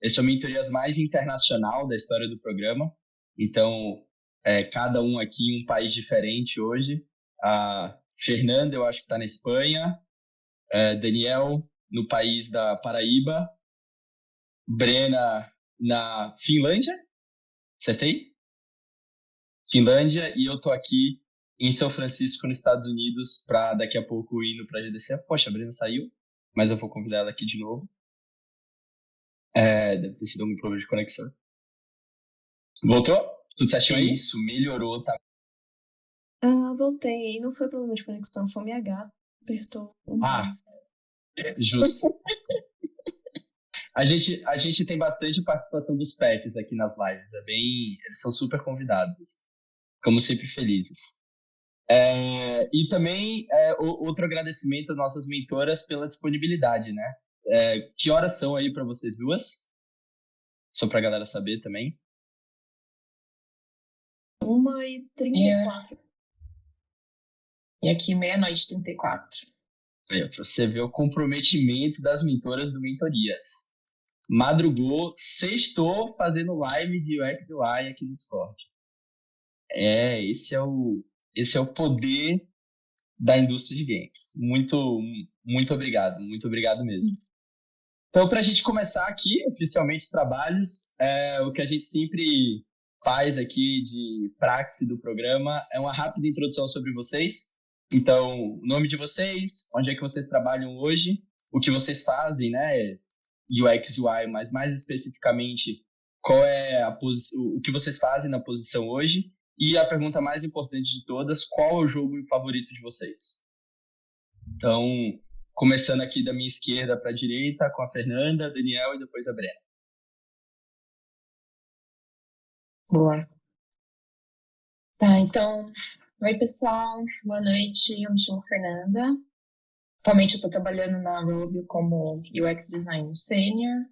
essa é a mentoria mais internacional da história do programa. Então, cada um aqui em um país diferente hoje. A Fernanda, eu acho que está na Espanha. Daniel, no país da Paraíba. Brena, na Finlândia. Acertei? Finlândia. E eu tô aqui em São Francisco, nos Estados Unidos, para daqui a pouco indo para a GDC. Poxa, a Brena saiu, mas eu vou convidar ela aqui de novo. Deve ter sido algum problema de conexão. Voltou? Tudo certinho aí? Isso, melhorou, tá? Voltei. Não foi problema de conexão, foi minha gata. Apertou o mouse. Justo. A gente tem bastante participação dos pets aqui nas lives. Eles são super convidados. Como sempre, felizes. E também outro agradecimento às nossas mentoras pela disponibilidade, né? Que horas são aí para vocês duas? Só para a galera saber também. 1h34. E aqui 00:34. Aí, para você ver o comprometimento das mentoras do Mentorias. Madrugou, sextou fazendo live de UX UI aqui no Discord. Esse é o poder da indústria de games. Muito, muito obrigado. Muito obrigado mesmo. Então, para a gente começar aqui, oficialmente, os trabalhos, o que a gente sempre faz aqui de praxe do programa é uma rápida introdução sobre vocês. Então, o nome de vocês, onde é que vocês trabalham hoje, o que vocês fazem, né? UX, UI, mas mais especificamente, qual é o que vocês fazem na posição hoje. E a pergunta mais importante de todas, qual é o jogo favorito de vocês? Então, começando aqui da minha esquerda para a direita, com a Fernanda, Daniel e depois a Brena. Boa. Tá, então, oi pessoal, boa noite, eu me chamo Fernanda. Atualmente eu estou trabalhando na Rovio como UX Designer Senior.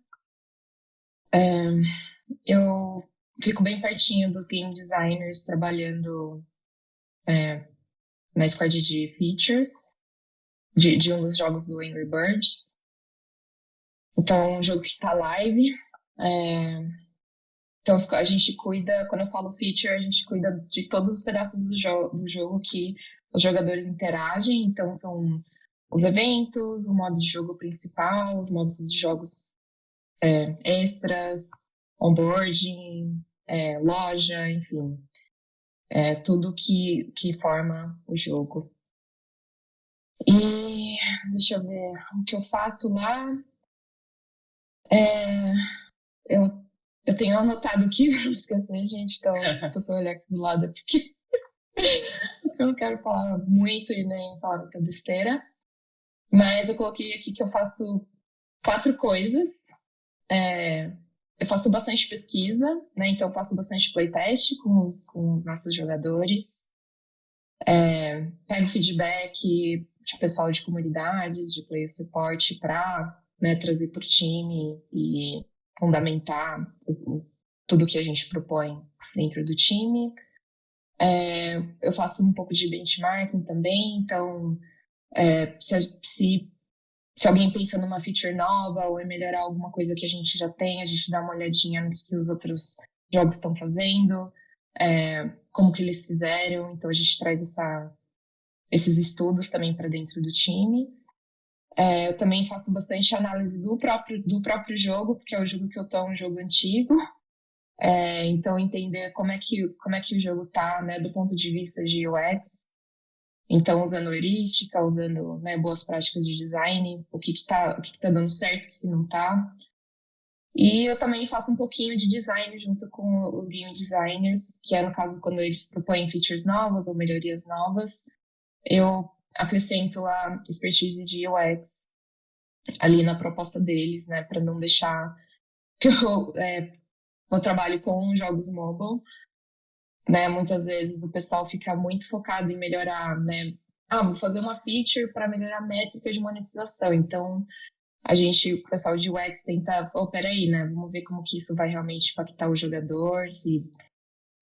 Eu fico bem pertinho dos game designers trabalhando na squad de features de um dos jogos do Angry Birds. Então, é um jogo que está live. Então, a gente cuida, quando eu falo feature, a gente cuida de todos os pedaços do jogo que os jogadores interagem. Então, são os eventos, o modo de jogo principal, os modos de jogos extras, onboarding, loja, enfim. Tudo que forma o jogo. E deixa eu ver o que eu faço lá. Eu tenho anotado aqui para não esquecer, gente. Então, se a pessoa olhar aqui do lado é porque eu não quero falar muito e nem falar muita besteira. Mas eu coloquei aqui que eu faço 4 coisas. Eu faço bastante pesquisa, né? Então eu faço bastante playtest com os nossos jogadores. Pego feedback de pessoal de comunidades, de player support para, né, trazer para o time e fundamentar tudo que a gente propõe dentro do time. Eu faço um pouco de benchmarking também, então se alguém pensa numa feature nova ou em melhorar alguma coisa que a gente já tem, a gente dá uma olhadinha no que os outros jogos estão fazendo, como que eles fizeram, então a gente traz esses estudos também para dentro do time. Eu também faço bastante análise do próprio jogo, porque é o jogo que eu tô, um jogo antigo. Então entender como é que o jogo tá, né, do ponto de vista de UX. Então usando heurística, usando, né, boas práticas de design, o que tá dando certo, o que não tá. E eu também faço um pouquinho de design junto com os game designers, que é no caso quando eles propõem features novas ou melhorias novas, eu acrescento a expertise de UX ali na proposta deles, né, para não deixar que eu trabalho com jogos mobile, né, muitas vezes o pessoal fica muito focado em melhorar, né, vou fazer uma feature para melhorar a métrica de monetização, então o pessoal de UX tenta, peraí, né, vamos ver como que isso vai realmente impactar o jogador, se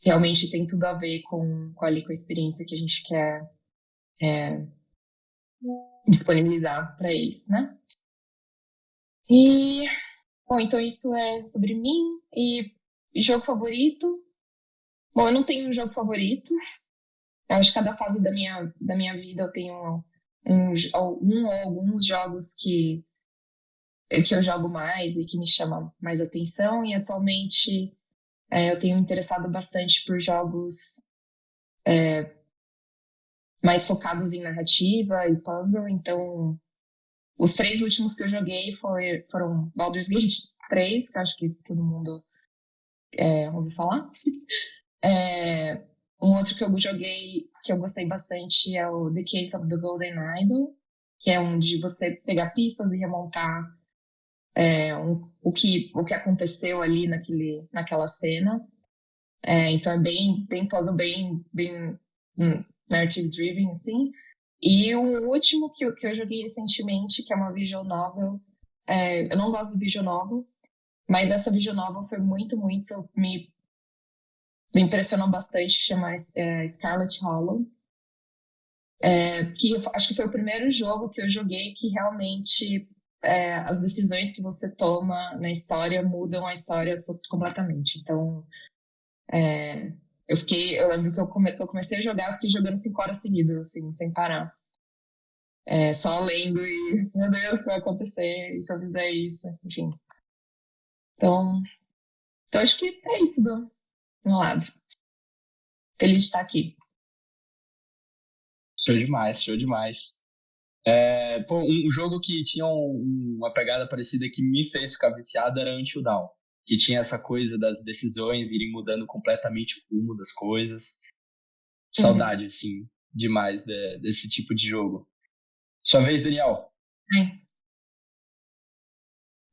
realmente tem tudo a ver com a experiência que a gente quer disponibilizar para eles, né? E Bom, então isso é sobre mim. E jogo favorito? Bom, eu não tenho um jogo favorito. Eu acho que cada fase da minha vida eu tenho ou alguns jogos que eu jogo mais e que me chamam mais atenção. E atualmente eu tenho me interessado bastante por jogos mais focados em narrativa e puzzle. Então, os 3 últimos que eu joguei foram Baldur's Gate 3, que eu acho que todo mundo ouviu falar. Um outro que eu joguei, que eu gostei bastante, é o The Case of the Golden Idol, que é um de você pegar pistas e remontar o que aconteceu ali naquela cena. Então é bem puzzle, bem narrative driven, assim. E o último que eu joguei recentemente, que é uma visual novel. Eu não gosto de visual novel, mas essa visual novel foi muito, muito... Me impressionou bastante, que chama Scarlet Hollow. Que eu acho que foi o primeiro jogo que eu joguei que realmente as decisões que você toma na história mudam a história completamente. Então, eu lembro que eu comecei a jogar, eu fiquei jogando 5 horas seguidas, assim, sem parar. Só lendo e, meu Deus, o que vai acontecer? E se eu fizer isso? Enfim. Então acho que é isso do meu lado. Feliz de estar aqui. Show demais, show demais. Pô, um jogo que tinha uma pegada parecida que me fez ficar viciado era Until Dawn, que tinha essa coisa das decisões irem mudando completamente o rumo das coisas. Saudade, assim, demais desse tipo de jogo. Sua vez, Daniel.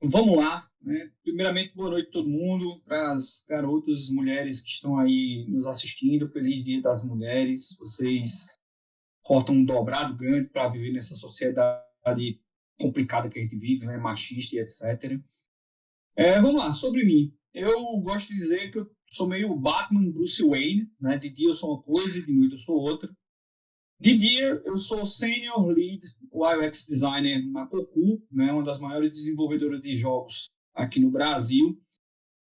Vamos lá, né? Primeiramente, boa noite a todo mundo, para as garotas e mulheres que estão aí nos assistindo. Feliz Dia das Mulheres. Vocês cortam um dobrado grande para viver nessa sociedade complicada que a gente vive, né? Machista e etc. Vamos lá, sobre mim. Eu gosto de dizer que eu sou meio Batman, Bruce Wayne, né? De dia eu sou uma coisa e de noite eu sou outra. De dia, eu sou Senior Lead UX Designer na Cocu, né, uma das maiores desenvolvedoras de jogos aqui no Brasil.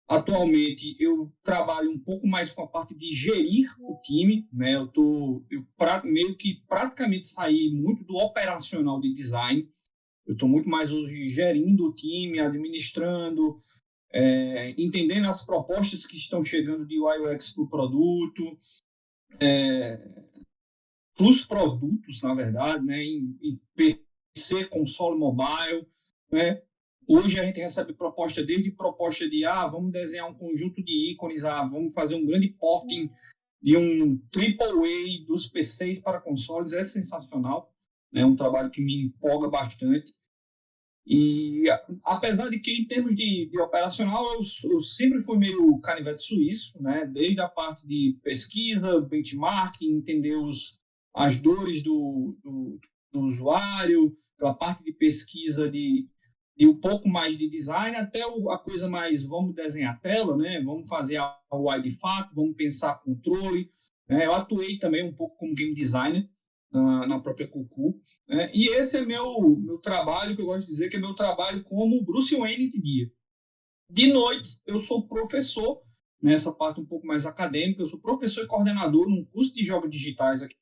Atualmente, eu trabalho um pouco mais com a parte de gerir o time. Né, meio que praticamente saí muito do operacional de design. Eu estou muito mais hoje gerindo o time, administrando, entendendo as propostas que estão chegando de UI UX para o produto, dos produtos, na verdade, né, em PC, console, mobile, né? Hoje a gente recebe proposta desde proposta de vamos desenhar um conjunto de ícones, vamos fazer um grande porting de um AAA dos PCs para consoles, é sensacional, é um trabalho que me empolga bastante. E apesar de que em termos de operacional eu sempre fui meio canivete suíço, né? Desde a parte de pesquisa, benchmarking, entender as dores do usuário, pela parte de pesquisa de um pouco mais de design, até a coisa mais, vamos desenhar a tela, né? Vamos fazer a UI de fato, vamos pensar controle. Né? Eu atuei também um pouco como game designer na própria Cucu. Né? E esse é meu trabalho, que eu gosto de dizer que é meu trabalho como Bruce Wayne de dia. De noite, eu sou professor, nessa parte um pouco mais acadêmica, eu sou professor e coordenador num curso de jogos digitais aqui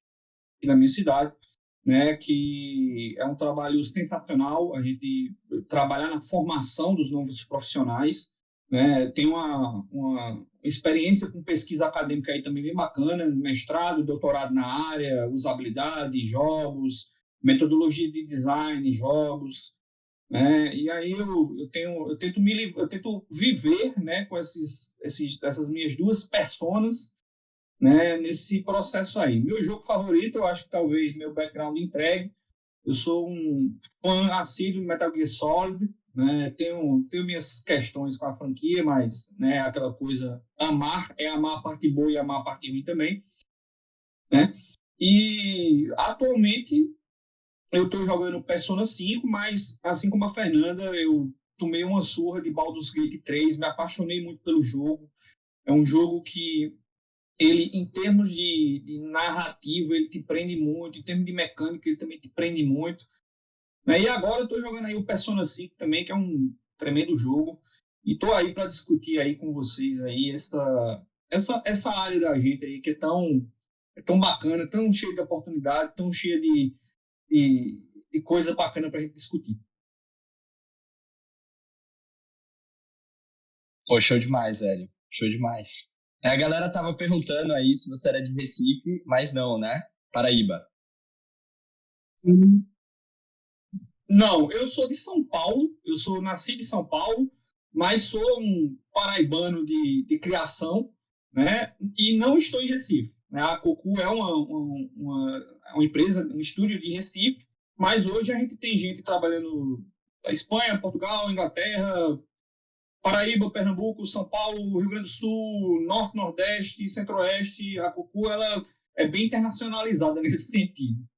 na minha cidade, né, que é um trabalho sensacional, a gente trabalhar na formação dos novos profissionais, né, tem uma experiência com pesquisa acadêmica aí também bem bacana, mestrado, doutorado na área, usabilidade, jogos, metodologia de design, jogos, né, e aí eu tento viver, né, com essas minhas duas personas, né, nesse processo aí. Meu jogo favorito, eu acho que talvez meu background entregue. Eu sou um fã assíduo de Metal Gear Solid, né, tenho minhas questões com a franquia, mas, né, aquela coisa, amar a parte boa e amar a parte ruim também. Né? E atualmente eu estou jogando Persona 5, mas assim como a Fernanda, eu tomei uma surra de Baldur's Gate 3, me apaixonei muito pelo jogo. É um jogo que ele, em termos de narrativa, ele te prende muito, em termos de mecânica, ele também te prende muito. Né? E agora eu estou jogando aí o Persona 5 também, que é um tremendo jogo. E tô aí para discutir aí com vocês aí essa área da gente aí que é tão bacana, tão cheia de oportunidade, tão cheia de coisa bacana para a gente discutir. Pô, show demais, velho. Show demais. A galera tava perguntando aí se você era de Recife, mas não, né? Paraíba. Não, eu sou de São Paulo, nasci de São Paulo, mas sou um paraibano de criação, né? E não estou em Recife. Né? A Cocu é uma empresa, um estúdio de Recife, mas hoje a gente tem gente trabalhando na Espanha, Portugal, Inglaterra, Paraíba, Pernambuco, São Paulo, Rio Grande do Sul, Norte, Nordeste, Centro-Oeste. A Cocu ela é bem internacionalizada nesse sentido.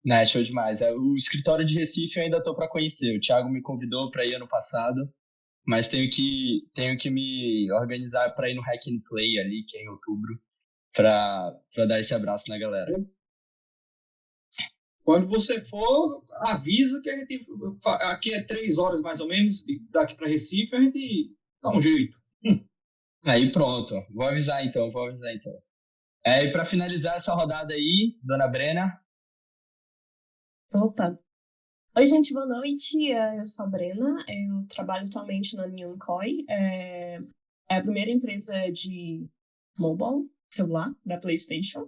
Né, show demais. O escritório de Recife eu ainda tô para conhecer. O Thiago me convidou para ir ano passado, mas tenho que me organizar para ir no Hack and Play ali, que é em outubro, para dar esse abraço na galera. Quando você for, avisa que a gente aqui é 3 horas mais ou menos daqui para Recife, a gente dá um jeito. Aí pronto. Vou avisar então. E para finalizar essa rodada aí, dona Brena. Opa! Oi, gente, boa noite. Eu sou a Brena, eu trabalho atualmente na Nyonkoi. É a primeira empresa de mobile, celular, da PlayStation.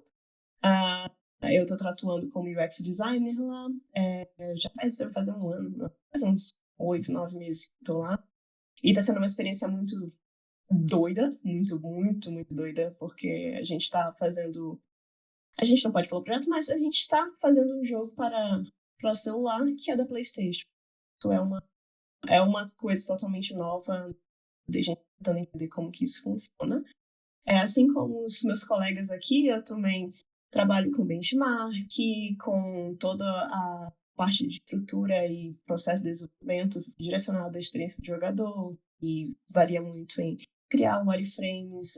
Eu estou atuando como UX designer lá. Já vai fazer um ano, faz uns 8, 9 meses que estou lá. E está sendo uma experiência muito doida, muito, muito, muito doida, porque a gente está fazendo... A gente não pode falar o projeto, mas a gente está fazendo um jogo para celular que é da PlayStation. Isso é uma coisa totalmente nova, de gente tentando entender como que isso funciona. Assim como os meus colegas aqui, eu também trabalho com benchmark, com toda a parte de estrutura e processo de desenvolvimento direcionado à experiência do jogador, e varia muito em criar wireframes,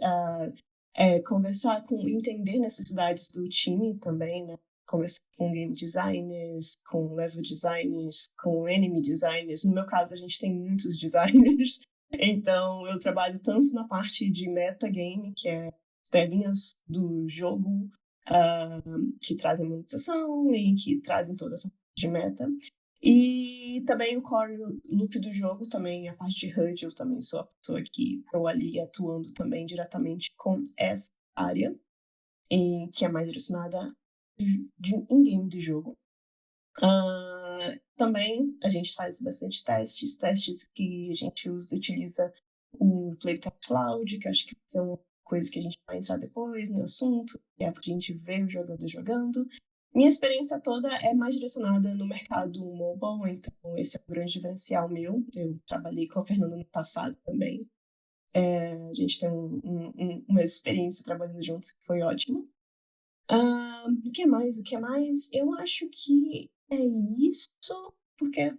conversar entender necessidades do time também, né? Conversar com game designers, com level designers, com enemy designers. No meu caso, a gente tem muitos designers. Então, eu trabalho tanto na parte de metagame, que é telinhas do jogo que trazem monetização e que trazem toda essa parte de meta. E também o core loop do jogo, também a parte de HUD, eu também sou a pessoa que estou ali atuando também diretamente com essa área, que é mais direcionada em game de jogo. Também a gente faz bastante testes que a gente utiliza o Playtime Cloud, que acho que vai ser uma coisa que a gente vai entrar depois no assunto, que é porque a gente vê o jogador jogando. Minha experiência toda é mais direcionada no mercado mobile, então esse é um grande diferencial meu. Eu trabalhei com a Fernanda no passado também. A gente tem uma experiência trabalhando juntos que foi ótima. O que mais? Eu acho que é isso, porque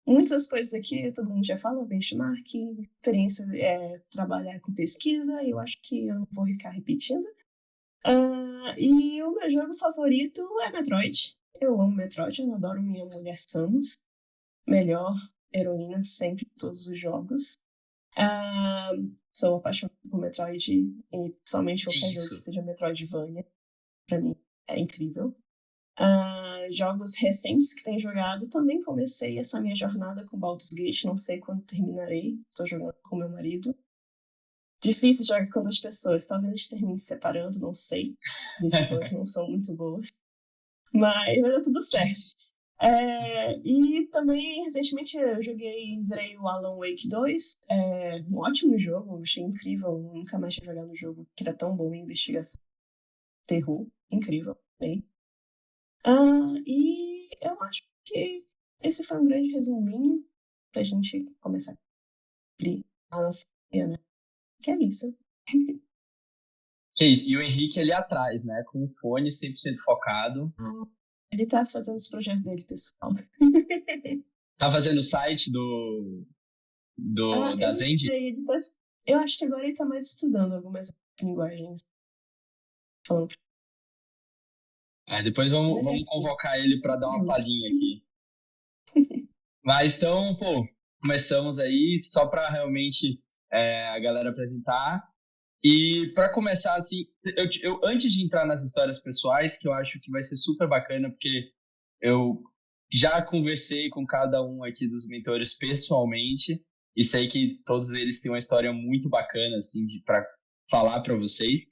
muitas coisas aqui todo mundo já fala, benchmark, experiência é trabalhar com pesquisa, eu acho que eu não vou ficar repetindo. E o meu jogo favorito é Metroid. Eu amo Metroid, eu adoro minha mulher Samus, melhor heroína sempre em todos os jogos. Sou apaixonada por Metroid, e principalmente qualquer jogo que seja Metroidvania. Pra mim é incrível. Jogos recentes que tenho jogado, também comecei essa minha jornada com Baldur's Gate, não sei quando terminarei, tô jogando com meu marido. Difícil jogar com 2 pessoas, talvez a gente termine se separando, não sei. Decisões não são muito boas, mas vai dar tudo certo. E também, recentemente, zerei o Alan Wake 2, um ótimo jogo, achei incrível, nunca mais tinha jogado um jogo que era tão bom em investigação. Terror, incrível, bem. E eu acho que esse foi um grande resuminho pra gente começar a abrir a nossa ideia, né? Que é isso. Que isso. E o Henrique ali atrás, né? Com o fone 100% focado. Ele tá fazendo os projetos dele, pessoal. Tá fazendo o site da Zend? Eu acho que agora ele tá mais estudando algumas linguagens. Falando. Depois vamos convocar ele para dar uma palhinha aqui. Mas então, pô, começamos aí só para realmente a galera apresentar. E para começar, assim, antes de entrar nas histórias pessoais, que eu acho que vai ser super bacana, porque eu já conversei com cada um aqui dos mentores pessoalmente e sei que todos eles têm uma história muito bacana, assim, para falar para vocês.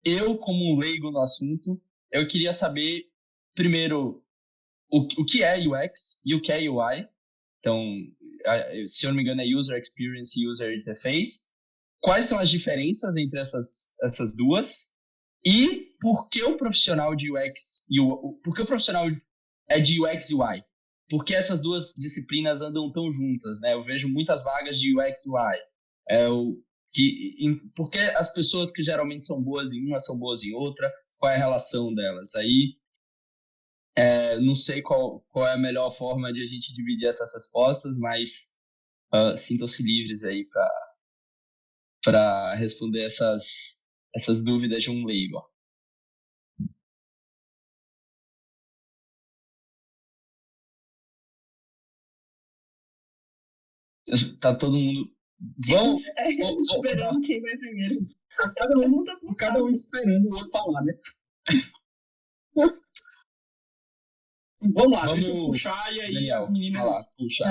Eu, como um leigo no assunto, eu queria saber, primeiro, o que é UX e o que é UI. Então, se eu não me engano, é User Experience e User Interface. Quais são as diferenças entre essas duas? E por que o profissional de UX por que o profissional é de UX e UI? Por que essas duas disciplinas andam tão juntas, né? Eu vejo muitas vagas de UX e UI. Por que as pessoas que geralmente são boas em uma são boas em outra? Qual é a relação delas? Aí não sei qual é a melhor forma de a gente dividir essas respostas, mas sintam-se livres aí para responder essas dúvidas de um leigo. Tá todo mundo. Vamos. Esperando quem vai primeiro. Cada um esperando o outro falar, né? Vamos lá, deixa eu puxar e aí Daniel, as meninas. vai lá, puxa.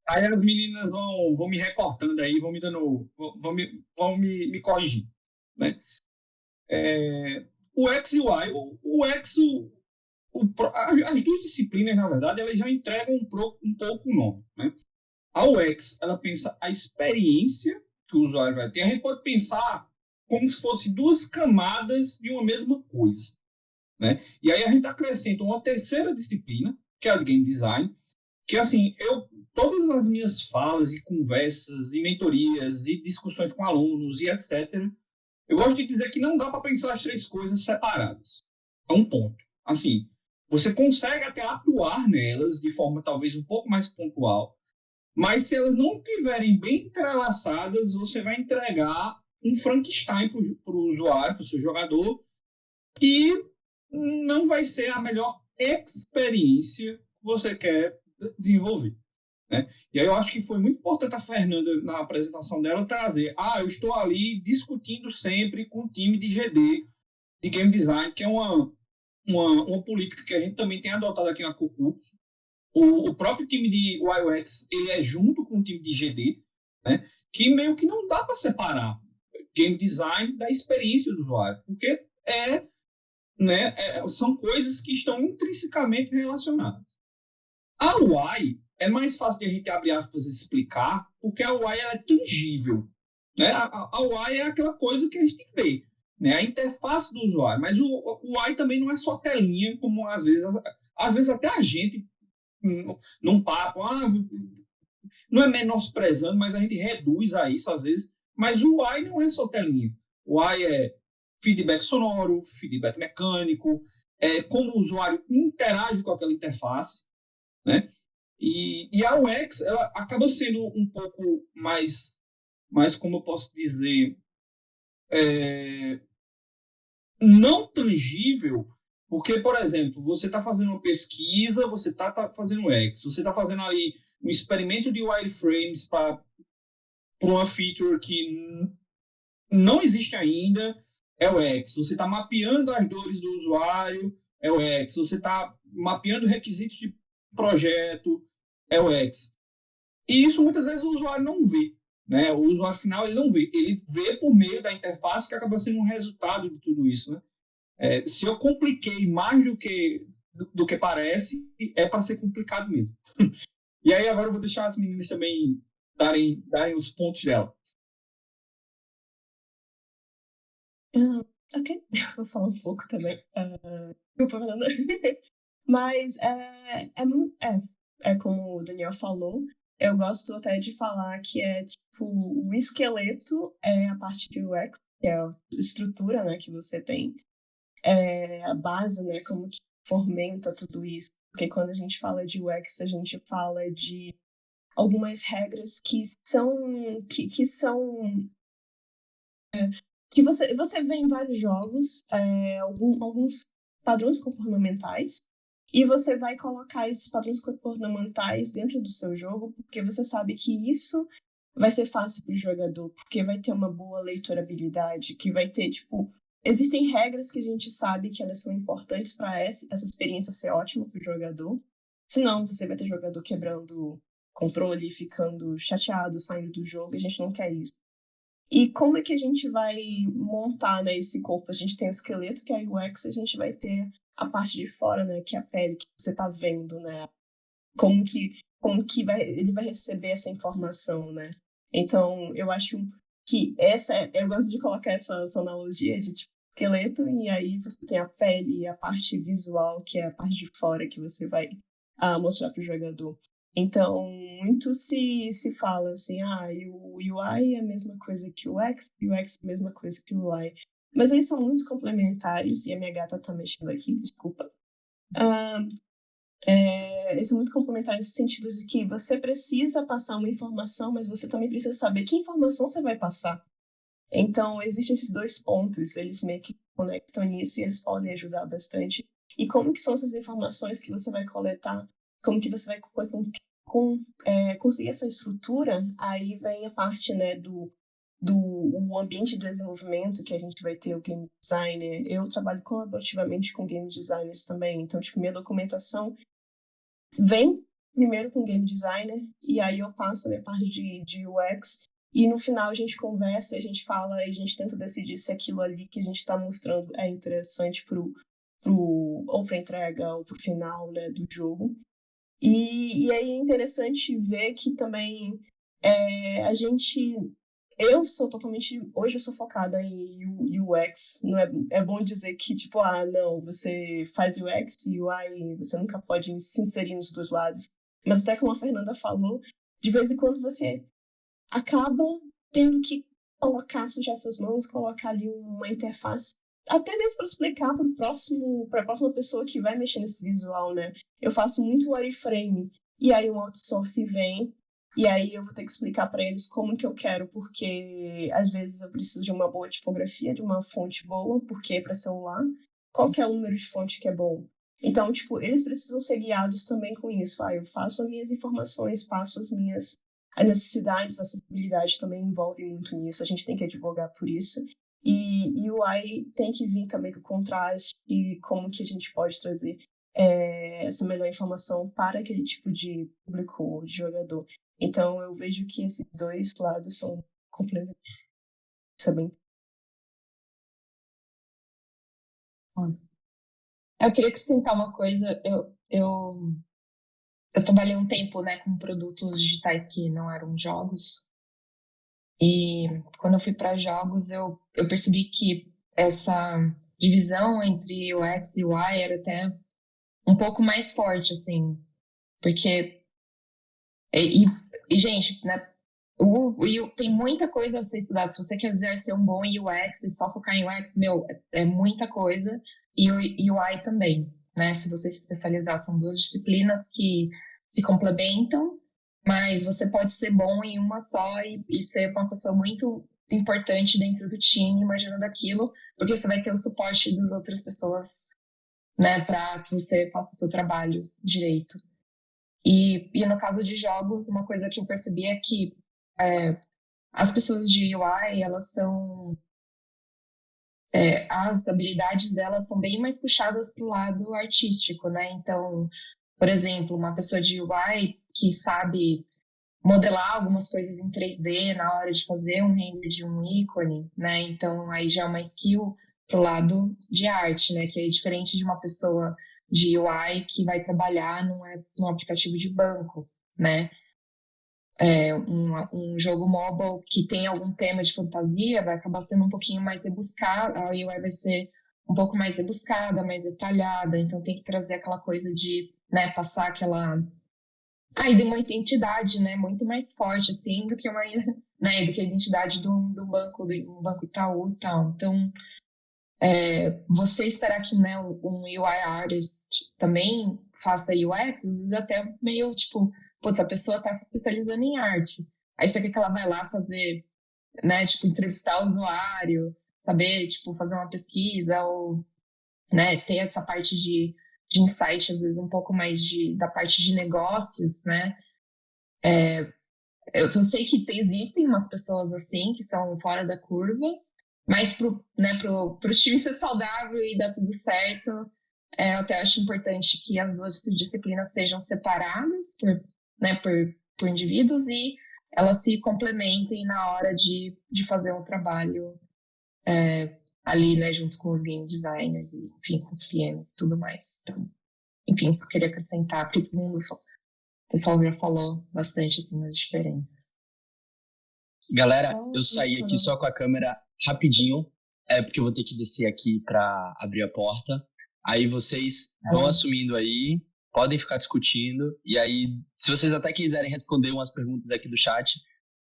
Aí as meninas vão me recortando aí, vão me dando. Vão me corrigindo. Né? O X e o Y. O X, as duas disciplinas, na verdade, elas já entregam um pouco o nome. Né? A UX, ela pensa a experiência que o usuário vai ter. A gente pode pensar como se fosse duas camadas de uma mesma coisa. Né? E aí a gente acrescenta uma terceira disciplina, que é a de Game Design, que assim, todas as minhas falas e conversas e mentorias e discussões com alunos e etc., eu gosto de dizer que não dá para pensar as três coisas separadas. É um ponto. Assim, você consegue até atuar nelas de forma talvez um pouco mais pontual, mas se elas não estiverem bem entrelaçadas, você vai entregar um Frankenstein para o usuário, para o seu jogador, que não vai ser a melhor experiência que você quer desenvolver. Né? E aí eu acho que foi muito importante a Fernanda, na apresentação dela, trazer eu estou ali discutindo sempre com o time de GD, de Game Design, que é uma política que a gente também tem adotado aqui na Cucu. O próprio time de UX, ele é junto com o time de GD, né? Que meio que não dá para separar Game Design da experiência do usuário, porque são coisas que estão intrinsecamente relacionadas. A UI é mais fácil de a gente abrir aspas e explicar, porque a UI ela é tangível. Né? A UI é aquela coisa que a gente vê, né? A interface do usuário. Mas o UI também não é só telinha, como às vezes até a gente, num papo, não é menosprezando, mas a gente reduz a isso às vezes. Mas o UI não é só telinha. O UI é feedback sonoro, feedback mecânico, como o usuário interage com aquela interface, né? E a UX, ela acaba sendo um pouco mais como eu posso dizer, não tangível, porque, por exemplo, você está fazendo uma pesquisa, você está fazendo UX, você está fazendo ali um experimento de wireframes para uma feature que não existe ainda, é o X. Você está mapeando as dores do usuário, é o X. Você está mapeando requisitos de projeto, é o X. E isso muitas vezes o usuário não vê. Né? O usuário final ele não vê. Ele vê por meio da interface que acaba sendo um resultado de tudo isso. Né? Se eu compliquei mais do que parece, é para ser complicado mesmo. E aí agora eu vou deixar as meninas também darem os pontos dela. Ok, vou falar um pouco também. Mas como o Daniel falou, eu gosto até de falar que é tipo o esqueleto é a parte de UX, que é a estrutura, né, que você tem, a base, né, como que fomenta tudo isso. Porque quando a gente fala de UX, a gente fala de algumas regras que são que você vê em vários jogos, alguns padrões comportamentais E você vai colocar esses padrões comportamentais dentro do seu jogo, porque você sabe que isso vai ser fácil para o jogador, porque vai ter uma boa leitorabilidade, que vai ter, tipo, existem regras que a gente sabe que elas são importantes para essa experiência ser ótima para o jogador. Senão, você vai ter jogador quebrando controle, ficando chateado, saindo do jogo, e a gente não quer isso. E como é que a gente vai montar, né, esse corpo? A gente tem o esqueleto, que é a UX, a gente vai ter a parte de fora, né, que é a pele, que você tá vendo, né? Como que ele vai receber essa informação, né? Então, eu acho que eu gosto de colocar essa analogia de tipo, esqueleto, e aí você tem a pele e a parte visual, que é a parte de fora, que você vai mostrar para o jogador. Então, muito se fala assim, o UI é a mesma coisa que o UX é a mesma coisa que o UI. Mas eles são muito complementares, e a minha gata tá mexendo aqui, desculpa. Eles são muito complementares nesse sentido de que você precisa passar uma informação, mas você também precisa saber que informação você vai passar. Então, existem esses dois pontos, eles meio que conectam nisso e eles podem ajudar bastante. E como que são essas informações que você vai coletar? Como que você vai conseguir essa estrutura? Aí vem a parte, né, do ambiente de desenvolvimento, que a gente vai ter o game designer. Eu trabalho colaborativamente com game designers também, então, tipo, minha documentação vem primeiro com game designer, e aí eu passo a minha parte de UX, e no final a gente conversa, a gente fala, e a gente tenta decidir se aquilo ali que a gente está mostrando é interessante ou para entrega ou para o final, né, do jogo. E aí é interessante ver que também hoje eu sou focada em UX, não é bom dizer que, tipo, não, você faz UX e UI, você nunca pode se inserir nos dois lados. Mas até como a Fernanda falou, de vez em quando você acaba tendo que sujar suas mãos, colocar ali uma interface, até mesmo para explicar para a próxima pessoa que vai mexer nesse visual, né? Eu faço muito wireframe, e aí um outsource vem, e aí eu vou ter que explicar para eles como que eu quero, porque às vezes eu preciso de uma boa tipografia, de uma fonte boa, porque para celular, qual que é o número de fonte que é bom? Então, tipo, eles precisam ser guiados também com isso. Eu faço as minhas informações, passo as necessidades, a acessibilidade também envolve muito nisso, a gente tem que advogar por isso. E o UI tem que vir também com o contraste e como que a gente pode trazer essa melhor informação para aquele tipo de público, de jogador. Então, eu vejo que esses dois lados são complementares. Isso é bem... Eu queria acrescentar uma coisa. Eu trabalhei um tempo, né, com produtos digitais que não eram jogos. E quando eu fui para jogos, eu percebi que essa divisão entre UX e UI era até um pouco mais forte, assim. Porque... gente, né, tem muita coisa a ser estudada. Se você quiser ser um bom UX e só focar em UX, é muita coisa. E o UI também, né? Se você se especializar, são duas disciplinas que se complementam, mas você pode ser bom em uma só e ser uma pessoa muito importante dentro do time, imaginando aquilo, porque você vai ter o suporte das outras pessoas, né, para que você faça o seu trabalho direito. E no caso de jogos, uma coisa que eu percebi é que as pessoas de UI, elas são... as habilidades delas são bem mais puxadas para o lado artístico, né? Então, por exemplo, uma pessoa de UI que sabe modelar algumas coisas em 3D na hora de fazer um render de um ícone, né? Então, aí já é uma skill pro lado de arte, né? Que é diferente de uma pessoa de UI que vai trabalhar num aplicativo de banco, né? Um jogo mobile que tem algum tema de fantasia vai acabar sendo um pouquinho mais rebuscado, a UI vai ser um pouco mais rebuscada, mais detalhada, então tem que trazer aquela coisa de, né, passar aquela... de uma identidade, né, muito mais forte, assim, do que né, do que a identidade do banco, um banco Itaú e tal. Então, você esperar que, né, um UI artist também faça UX, às vezes até meio, tipo, putz, a pessoa tá se especializando em arte. Aí você quer que ela vai lá fazer, né, tipo, entrevistar o usuário, saber, tipo, fazer uma pesquisa ou, né, ter essa parte de insight, às vezes um pouco mais da parte de negócios, né? Eu sei que existem umas pessoas assim, que são fora da curva, mas pro time ser saudável e dar tudo certo, eu até acho importante que as duas disciplinas sejam separadas por indivíduos e elas se complementem na hora de fazer um trabalho ali, né, junto com os game designers e, enfim, com os PMs e tudo mais. Então, enfim, só queria acrescentar, porque todo mundo, o pessoal já falou bastante, assim, das diferenças. Galera, eu saí aqui só com a câmera rapidinho, porque eu vou ter que descer aqui para abrir a porta. Aí vocês vão assumindo aí, podem ficar discutindo, e aí, se vocês até quiserem responder umas perguntas aqui do chat,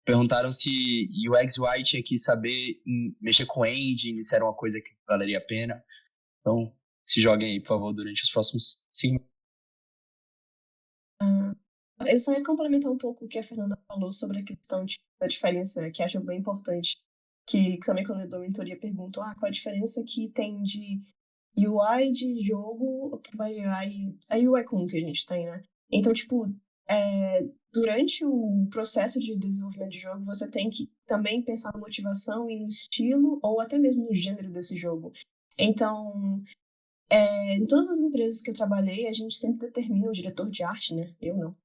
perguntaram se UX UI tinha que saber mexer com engine, se era uma coisa que valeria a pena. Então, se joguem aí, por favor, durante os próximos 5 minutos. Eu só ia complementar um pouco o que a Fernanda falou sobre a questão da diferença, que acho bem importante, que também quando eu dou mentoria pergunto, qual a diferença que tem de UI de jogo para a UI comum que a gente tem, né? Então, tipo, durante o processo de desenvolvimento de jogo, você tem que também pensar na motivação e no estilo, ou até mesmo no gênero desse jogo. Então, em todas as empresas que eu trabalhei, a gente sempre determina o diretor de arte, né? Eu não.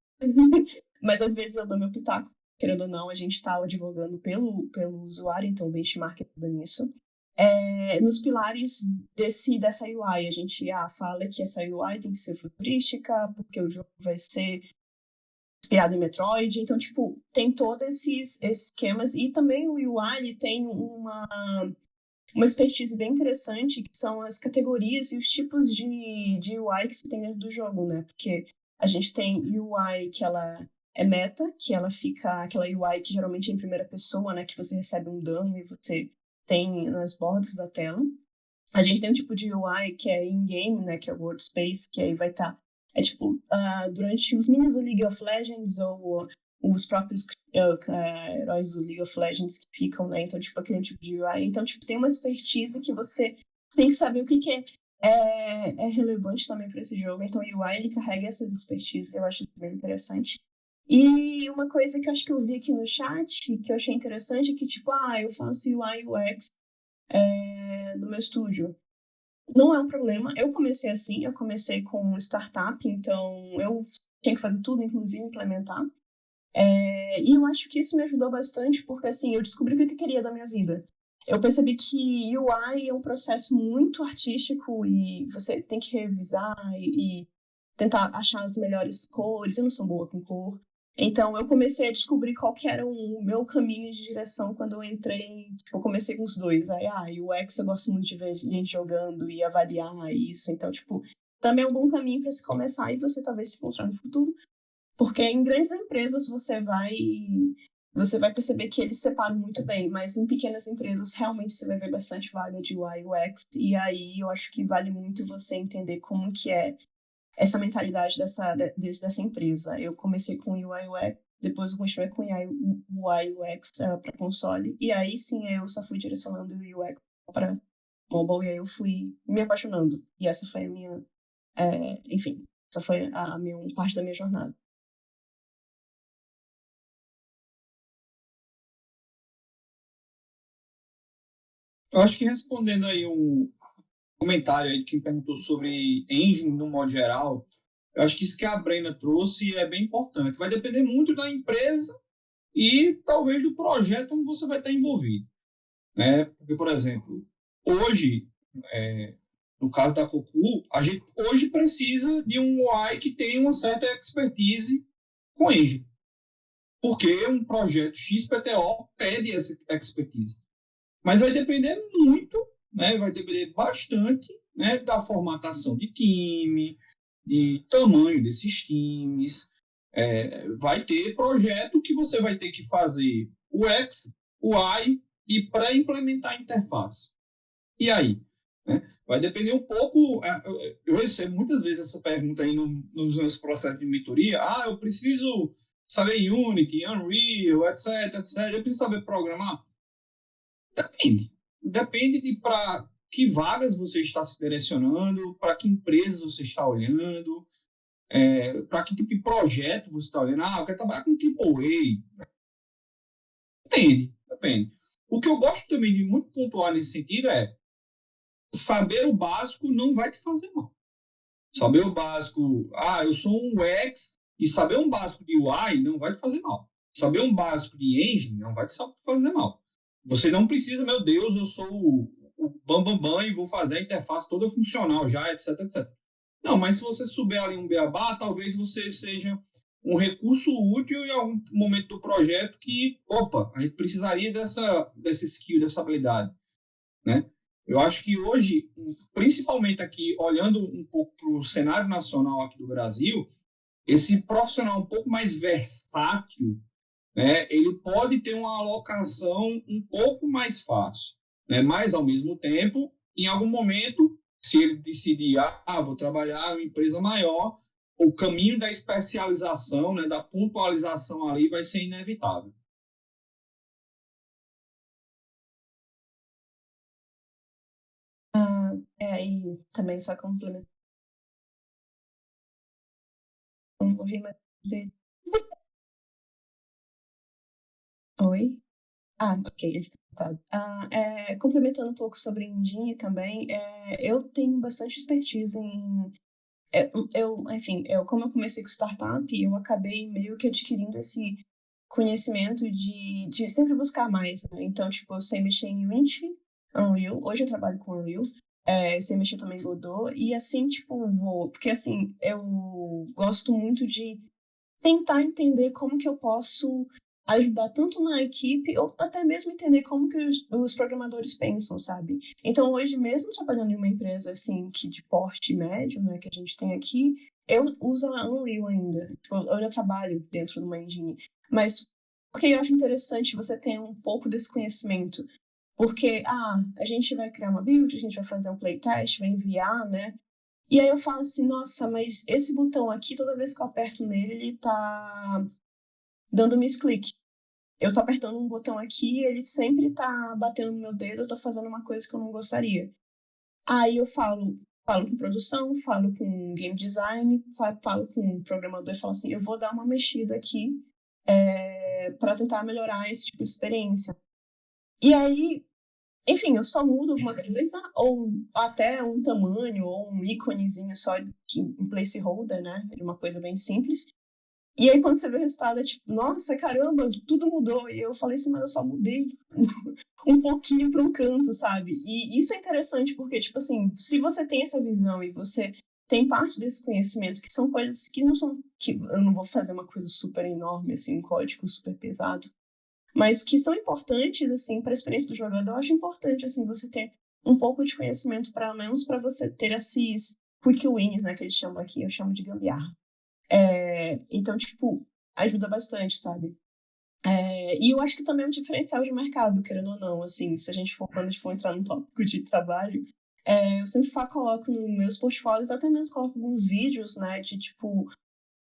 Mas às vezes eu dou meu pitaco. Querendo ou não, a gente está advogando pelo usuário, então o benchmark ajuda nisso. Nos pilares dessa UI, a gente fala que essa UI tem que ser futurística, porque o jogo vai ser inspirado em Metroid. Então, tipo, tem todos esses esquemas. E também o UI ele tem uma expertise bem interessante, que são as categorias e os tipos de UI que se tem dentro do jogo, né? Porque a gente tem UI que ela é meta, que ela fica aquela UI que geralmente é em primeira pessoa, né? Que você recebe um dano e você tem nas bordas da tela. A gente tem um tipo de UI que é in-game, né? Que é o World Space, que aí vai estar... durante os minions do League of Legends ou os próprios heróis do League of Legends que ficam, né? Então, tipo, aquele tipo de UI. Então, tipo, tem uma expertise que você tem que saber o que é relevante também para esse jogo. Então, o UI, ele carrega essas expertises, eu acho bem interessante. E uma coisa que eu acho que eu vi aqui no chat, que eu achei interessante, é que, tipo, eu faço UI UX no meu estúdio. Não é um problema. Eu comecei assim, eu comecei com startup, então eu tinha que fazer tudo, inclusive implementar. E eu acho que isso me ajudou bastante, porque assim, eu descobri o que eu queria da minha vida. Eu percebi que UI é um processo muito artístico e você tem que revisar e tentar achar as melhores cores. Eu não sou boa com cor. Então, eu comecei a descobrir qual que era o meu caminho de direção quando eu entrei. Tipo, eu comecei com os dois. Aí, UX eu gosto muito de ver gente jogando e avaliar isso. Então, tipo, também é um bom caminho para se começar e você talvez se encontrar no futuro. Porque em grandes empresas você vai perceber que eles separam muito bem, mas em pequenas empresas realmente você vai ver bastante vaga de UI UX, e aí eu acho que vale muito você entender como que é essa mentalidade dessa empresa. Eu comecei com UI UX, depois eu continuei com UI UX para console, e aí sim eu só fui direcionando o UX para mobile, e aí eu fui me apaixonando, e essa foi a minha, enfim, essa foi a minha parte da minha jornada. Eu acho que respondendo aí um comentário aí de quem perguntou sobre engine no modo geral, eu acho que isso que a Brena trouxe é bem importante. Vai depender muito da empresa e talvez do projeto onde você vai estar envolvido, né? Porque, por exemplo, hoje, no caso da Cocu, a gente hoje precisa de um UI que tenha uma certa expertise com engine, porque um projeto XPTO pede essa expertise. Mas vai depender muito, né? Vai depender bastante, né, da formatação de time, de tamanho desses times. Vai ter projeto que você vai ter que fazer UX, UI e pré-implementar a interface. E aí? Né? Vai depender um pouco... Eu recebo muitas vezes essa pergunta aí nos meus processos de mentoria. Eu preciso saber Unity, Unreal, etc, etc. Eu preciso saber programar? Depende. Depende de para que vagas você está se direcionando, para que empresas você está olhando, para que tipo de projeto você está olhando. Eu quero trabalhar com AAA. Depende. O que eu gosto também de muito pontuar nesse sentido é saber o básico não vai te fazer mal. Saber o básico, eu sou um UX, e saber um básico de UI não vai te fazer mal. Saber um básico de engine não vai te fazer mal. Você não precisa, meu Deus, eu sou o bam e vou fazer a interface toda funcional já, etc, etc. Não, mas se você souber ali um beabá, talvez você seja um recurso útil em algum momento do projeto que, a gente precisaria dessa skill, dessa habilidade, né? Eu acho que hoje, principalmente aqui, olhando um pouco para o cenário nacional aqui do Brasil, esse profissional um pouco mais versátil, né, ele pode ter uma alocação um pouco mais fácil, né? Mas, ao mesmo tempo, em algum momento, se ele decidir, vou trabalhar em uma empresa maior, o caminho da especialização, né, da pontualização ali vai ser inevitável. E também só complementar. Não ouvi mais. Oi? Ok. Complementando um pouco sobre engine também, eu tenho bastante expertise em... como eu comecei com startup, eu acabei meio que adquirindo esse conhecimento de sempre buscar mais, né? Então, tipo, eu sei mexer em Unity, Unreal. Hoje eu trabalho com Unreal. Sei mexer também em Godot. E assim, tipo, porque assim, eu gosto muito de tentar entender como que eu posso ajudar tanto na equipe, ou até mesmo entender como que os programadores pensam, sabe? Então, hoje, mesmo trabalhando em uma empresa, assim, de porte médio, né, que a gente tem aqui, eu uso a Unreal ainda. Tipo, eu ainda trabalho dentro de uma engine. Mas, porque eu acho interessante você ter um pouco desse conhecimento. Porque, a gente vai criar uma build, a gente vai fazer um playtest, vai enviar, né? E aí eu falo assim, nossa, mas esse botão aqui, toda vez que eu aperto nele, ele tá dando misclick. Eu tô apertando um botão aqui, ele sempre tá batendo no meu dedo, eu tô fazendo uma coisa que eu não gostaria. Aí eu falo com produção, falo com game design, falo com o programador e falo assim, eu vou dar uma mexida aqui para tentar melhorar esse tipo de experiência. E aí, enfim, eu só mudo alguma coisa, ou até um tamanho, ou um íconezinho só um placeholder, né? Uma coisa bem simples. E aí, quando você vê o resultado, é tipo, nossa, caramba, tudo mudou. E eu falei assim, mas eu só mudei um pouquinho para um canto, sabe? E isso é interessante porque, tipo assim, se você tem essa visão e você tem parte desse conhecimento, que são coisas que não são... que eu não vou fazer uma coisa super enorme, assim, um código super pesado, mas que são importantes, assim, para a experiência do jogador. Eu acho importante, assim, você ter um pouco de conhecimento, pelo menos para você ter esses quick wins, né, que eles chamam aqui, eu chamo de gambiarra. Então, tipo, ajuda bastante, sabe? E eu acho que também é um diferencial de mercado, querendo ou não, assim, se a gente for, quando a gente for entrar no tópico de trabalho, eu sempre coloco nos meus portfólios, até mesmo coloco alguns vídeos, né, de, tipo,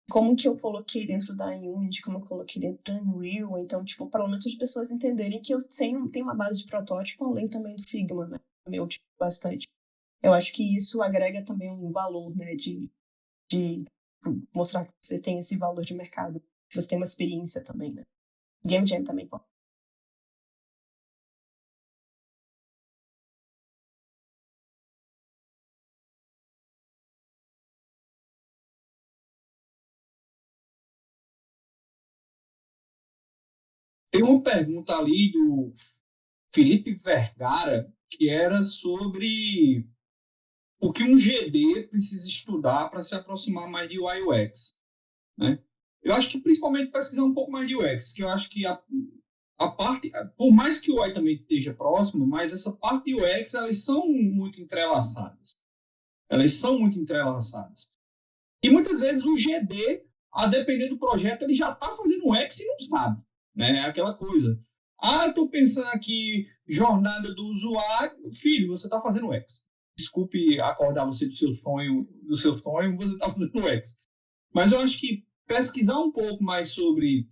como que eu coloquei dentro da Unity, como eu coloquei dentro do Unreal, então, tipo, pelo menos as pessoas entenderem que eu tenho uma base de protótipo, além também do Figma, né, eu utilizo bastante. Eu acho que isso agrega também um valor, né, de mostrar que você tem esse valor de mercado, que você tem uma experiência também, né. Game Jam também pode. Tem uma pergunta ali do Felipe Vergara, que era sobre o que um GD precisa estudar para se aproximar mais de UI UX, né? Eu acho que principalmente pesquisar um pouco mais de UX, que eu acho que a parte, por mais que o UI também esteja próximo, mas essa parte de UX, elas são muito entrelaçadas. E muitas vezes o GD, a depender do projeto, ele já está fazendo UX e não sabe, né? É aquela coisa. Estou pensando aqui, jornada do usuário. Filho, você está fazendo UX. Desculpe acordar você do seu sonho, você está fazendo UX. Mas eu acho que pesquisar um pouco mais sobre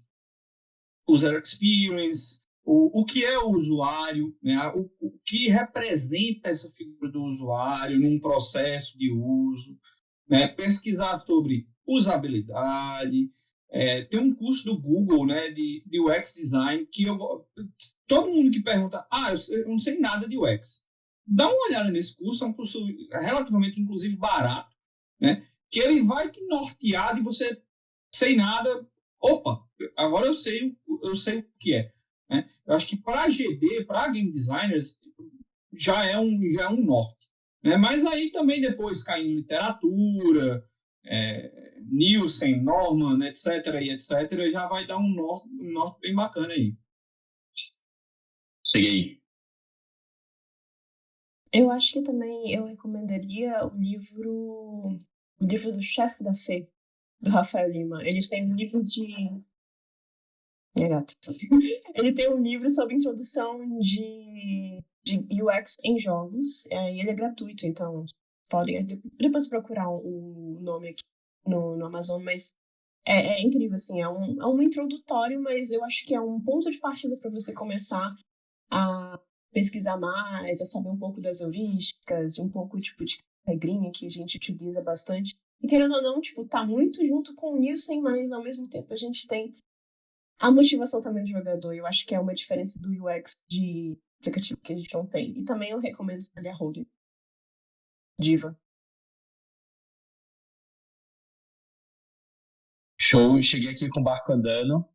user experience, o que é o usuário, né? O que representa essa figura do usuário num processo de uso, né? Pesquisar sobre usabilidade. Tem um curso do Google, né, de UX Design, todo mundo que pergunta, eu não sei nada de UX. Dá uma olhada nesse curso, é um curso relativamente, inclusive, barato, né, que ele vai te nortear de você sem nada. Opa, agora eu sei o que é. Né? Eu acho que para GD, para game designers, já é um norte. Né? Mas aí também depois cai em literatura, Nielsen, Norman, etc., já vai dar um norte bem bacana aí. Cheguei. Eu acho que também eu recomendaria o livro do Chefe da Fé, do Rafael Lima. Eles têm um livro de... Minha gata. Ele tem um livro sobre introdução de UX em jogos, e ele é gratuito, então podem depois procurar o nome aqui no Amazon, mas é incrível, assim, é um introdutório, mas eu acho que é um ponto de partida para você começar a pesquisar mais, a saber um pouco das heurísticas, um pouco, tipo, de regrinha que a gente utiliza bastante. E querendo ou não, tipo, tá muito junto com o Nielsen, mas ao mesmo tempo a gente tem a motivação também do jogador. Eu acho que é uma diferença do UX de aplicativo que a gente não tem. E também eu recomendo Stadia Holding. Diva. Show, cheguei aqui com o barco andando.